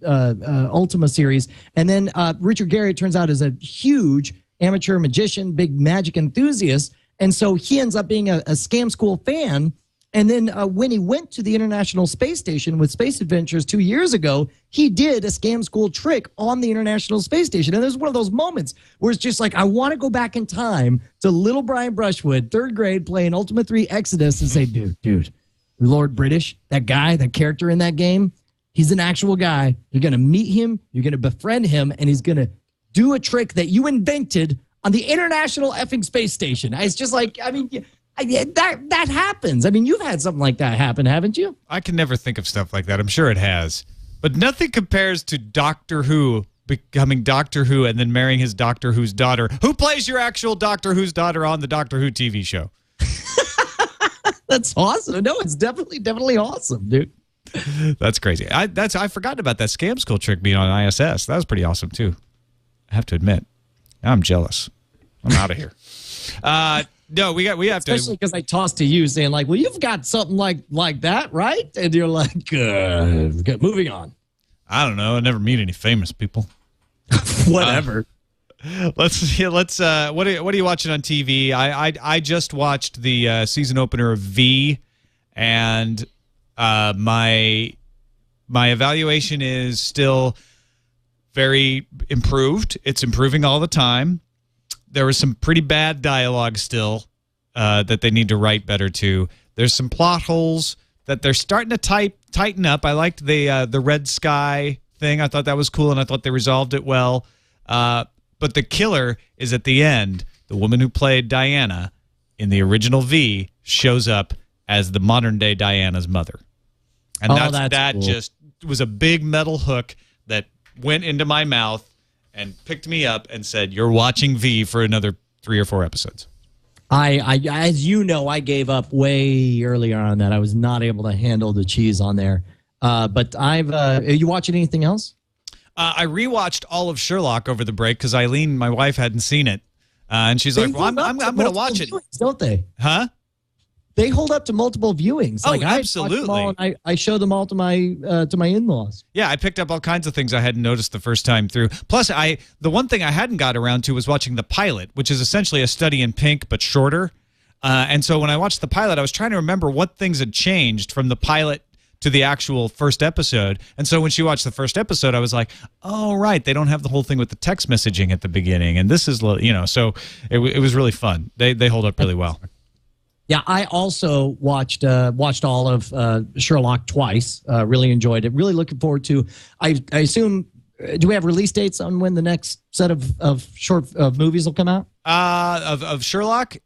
Ultima series. And then Richard Garriott turns out is a huge amateur magician, big magic enthusiast. And so he ends up being a Scam School fan. And then when he went to the International Space Station with Space Adventures 2 years ago, he did a Scam School trick on the International Space Station. And there's one of those moments where it's just like, I want to go back in time to little Brian Brushwood, 3rd grade, playing Ultima 3 Exodus and say, dude, Lord British, that guy, that character in that game, he's an actual guy. You're going to meet him, you're going to befriend him, and he's going to do a trick that you invented on the International effing Space Station. It's just like, I mean... that happens. I mean, you've had something like that happen, haven't you? I can never think of stuff like that. I'm sure it has. But nothing compares to Doctor Who becoming Doctor Who and then marrying his Doctor Who's daughter. Who plays your actual Doctor Who's daughter on the Doctor Who TV show? That's awesome. No, it's definitely awesome, dude. That's crazy. I forgot about that Scam School trick being on ISS. That was pretty awesome, too. I have to admit. Now I'm jealous. I'm out of here. No, we have to. Especially because I tossed to you saying like, well, you've got something like that, right? And you're like, moving on. I don't know. I never meet any famous people. Whatever. Let's what are you watching on TV? I just watched the season opener of V, and my evaluation is still very improved. It's improving all the time. There was some pretty bad dialogue still that they need to write better too. There's some plot holes that they're starting to tighten up. I liked the Red Sky thing. I thought that was cool, and I thought they resolved it well. But the killer is at the end. The woman who played Diana in the original V shows up as the modern-day Diana's mother. And that cool. Just was a big metal hook that went into my mouth and picked me up and said, "You're watching V for another 3 or 4 episodes." I as you know, I gave up way earlier on that. I was not able to handle the cheese on there. But are you watching anything else? I rewatched all of Sherlock over the break because Eileen, my wife, hadn't seen it, and she's like, "Well, I'm going to watch it." Don't they? Huh? They hold up to multiple viewings. Oh, like, absolutely. I show them all to my in-laws. Yeah, I picked up all kinds of things I hadn't noticed the first time through. Plus, the one thing I hadn't got around to was watching the pilot, which is essentially a Study in Pink but shorter. And so when I watched the pilot, I was trying to remember what things had changed from the pilot to the actual first episode. And so when she watched the first episode, I was like, "Oh, right, they don't have the whole thing with the text messaging at the beginning." And this is, so it was really fun. They hold up really well. Yeah, I also watched all of Sherlock twice. Really enjoyed it. Really looking forward to. I assume. Do we have release dates on when the next set of short movies will come out? Of Sherlock?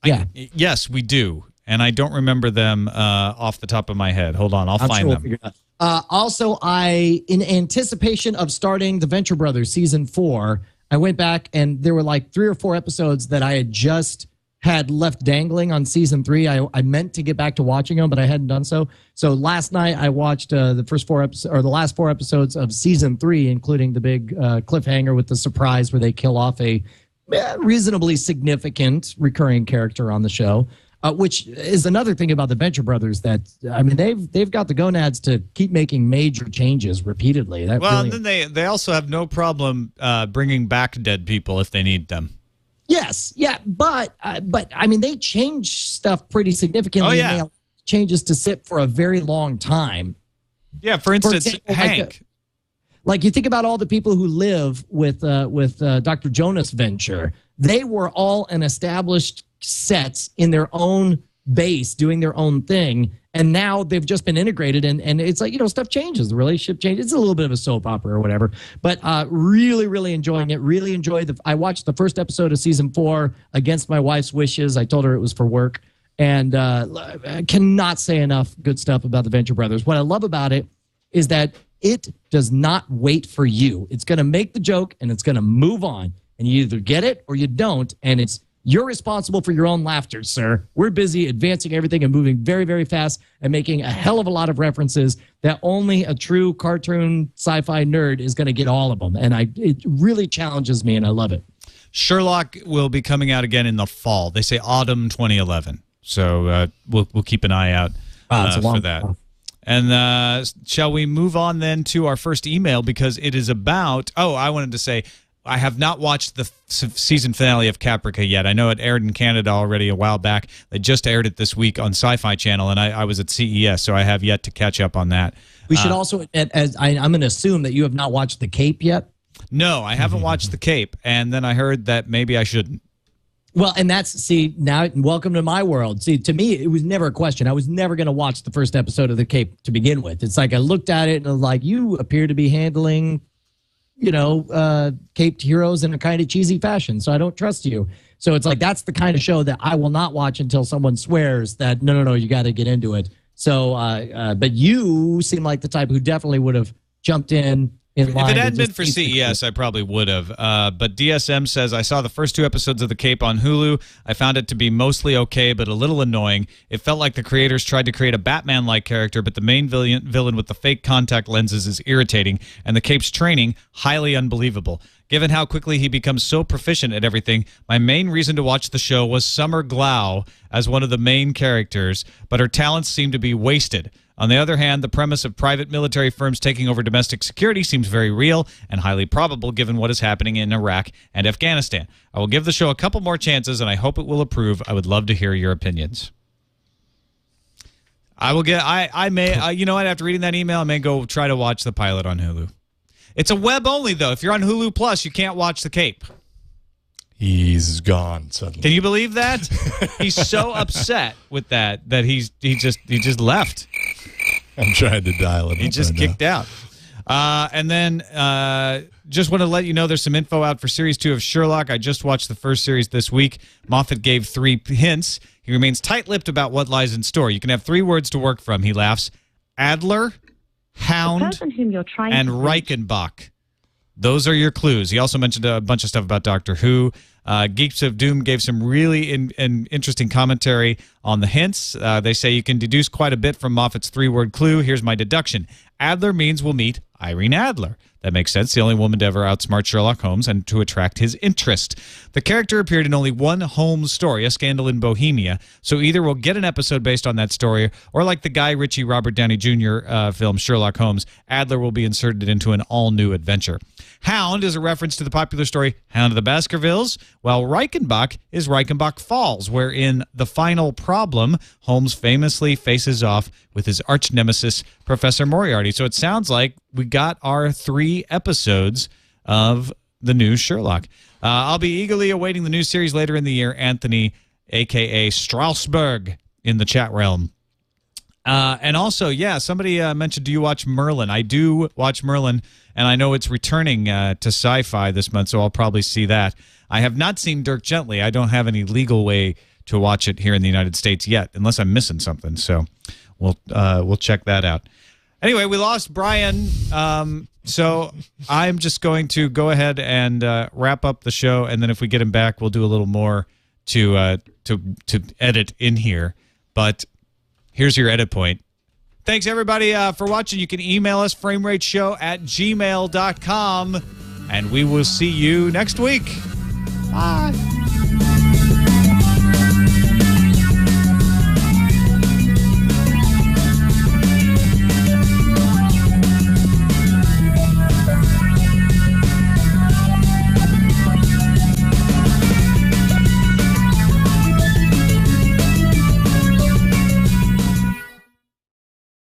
Yeah. Yes, we do. And I don't remember them off the top of my head. Hold on, I'll find them. Also, in anticipation of starting the Venture Brothers season 4, I went back and there were like 3 or 4 episodes that I had left dangling on season 3. I meant to get back to watching them, but I hadn't done so. So last night I watched the last 4 episodes of season 3, including the big cliffhanger with the surprise where they kill off a reasonably significant recurring character on the show. Which is another thing about the Venture Brothers that, I mean, they've got the gonads to keep making major changes repeatedly. And then they also have no problem bringing back dead people if they need them. Yes, yeah, but I mean, they change stuff pretty significantly. Oh, yeah. And they allow changes to sit for a very long time. Yeah, for instance, example, Hank. Like you think about all the people who live with Dr. Jonas Venture. They were all an established sets in their own base doing their own thing, and now they've just been integrated, and it's like, stuff changes, the relationship changes. It's a little bit of a soap opera or whatever, but really enjoying it. Really enjoyed I watched the first episode of season 4 against my wife's wishes. I told her it was for work, and I cannot say enough good stuff about the Venture Brothers. What I love about it is that it does not wait for you. It's going to make the joke and it's going to move on, and you either get it or you don't, and you're responsible for your own laughter, sir. We're busy advancing everything and moving very, very fast and making a hell of a lot of references that only a true cartoon sci-fi nerd is going to get all of them. And it really challenges me, and I love it. Sherlock will be coming out again in the fall. They say autumn 2011. So we'll keep an eye out for that. And shall we move on then to our first email, because it is about, I wanted to say, I have not watched the season finale of Caprica yet. I know it aired in Canada already a while back. They just aired it this week on Sci-Fi Channel, and I was at CES, so I have yet to catch up on that. We should also, I'm going to assume that you have not watched The Cape yet? No, I haven't watched The Cape, and then I heard that maybe I shouldn't. Well, and now welcome to my world. See, to me, it was never a question. I was never going to watch the first episode of The Cape to begin with. It's like I looked at it and I was like, you appear to be handling caped heroes in a kind of cheesy fashion, so I don't trust you. So it's like, that's the kind of show that I will not watch until someone swears that, no, you got to get into it. So, but you seem like the type who definitely would have jumped in line. If it hadn't been for CES, I probably would have. But DSM says, I saw the first 2 episodes of The Cape on Hulu. I found it to be mostly okay, but a little annoying. It felt like the creators tried to create a Batman-like character, but the main villain with the fake contact lenses is irritating, and The Cape's training, highly unbelievable. Given how quickly he becomes so proficient at everything, my main reason to watch the show was Summer Glau as one of the main characters, but her talents seem to be wasted. On the other hand, the premise of private military firms taking over domestic security seems very real and highly probable given what is happening in Iraq and Afghanistan. I will give the show a couple more chances, and I hope it will improve. I would love to hear your opinions. I will get. I may. You know what? After reading that email, I may go try to watch the pilot on Hulu. It's a web only though. If you're on Hulu Plus, you can't watch The Cape. He's gone suddenly. Can you believe that? He's so upset with that he just left. I'm trying to dial him. He just kicked out. And then just want to let you know there's some info out for Series 2 of Sherlock. I just watched the first series this week. Moffat gave 3 hints. He remains tight-lipped about what lies in store. You can have 3 words to work from, he laughs. Adler, Hound, and Reichenbach. Those are your clues. He also mentioned a bunch of stuff about Doctor Who. Geeks of Doom gave some really interesting commentary on the hints. They say you can deduce quite a bit from Moffat's 3-word clue. Here's my deduction. Adler means we'll meet Irene Adler. That makes sense. The only woman to ever outsmart Sherlock Holmes and to attract his interest. The character appeared in only one Holmes story, A Scandal in Bohemia, so either we'll get an episode based on that story, or like the Guy Ritchie Robert Downey Jr. Film Sherlock Holmes, Adler will be inserted into an all-new adventure. Hound is a reference to the popular story Hound of the Baskervilles, while Reichenbach is Reichenbach Falls, where in The Final Problem, Holmes famously faces off with his arch nemesis, Professor Moriarty. So it sounds like we got our 3 episodes of the new Sherlock. I'll be eagerly awaiting the new series later in the year. Anthony, a.k.a. Strasbourg, in the chat realm. And also, yeah, somebody mentioned, do you watch Merlin? I do watch Merlin, and I know it's returning to Sci-Fi this month, so I'll probably see that. I have not seen Dirk Gently. I don't have any legal way to watch it here in the United States yet, unless I'm missing something. So we'll check that out. Anyway, we lost Brian, so I'm just going to go ahead and wrap up the show, and then if we get him back, we'll do a little more to edit in here. But here's your edit point. Thanks, everybody, for watching. You can email us, framerateshow@gmail.com, and we will see you next week. Bye.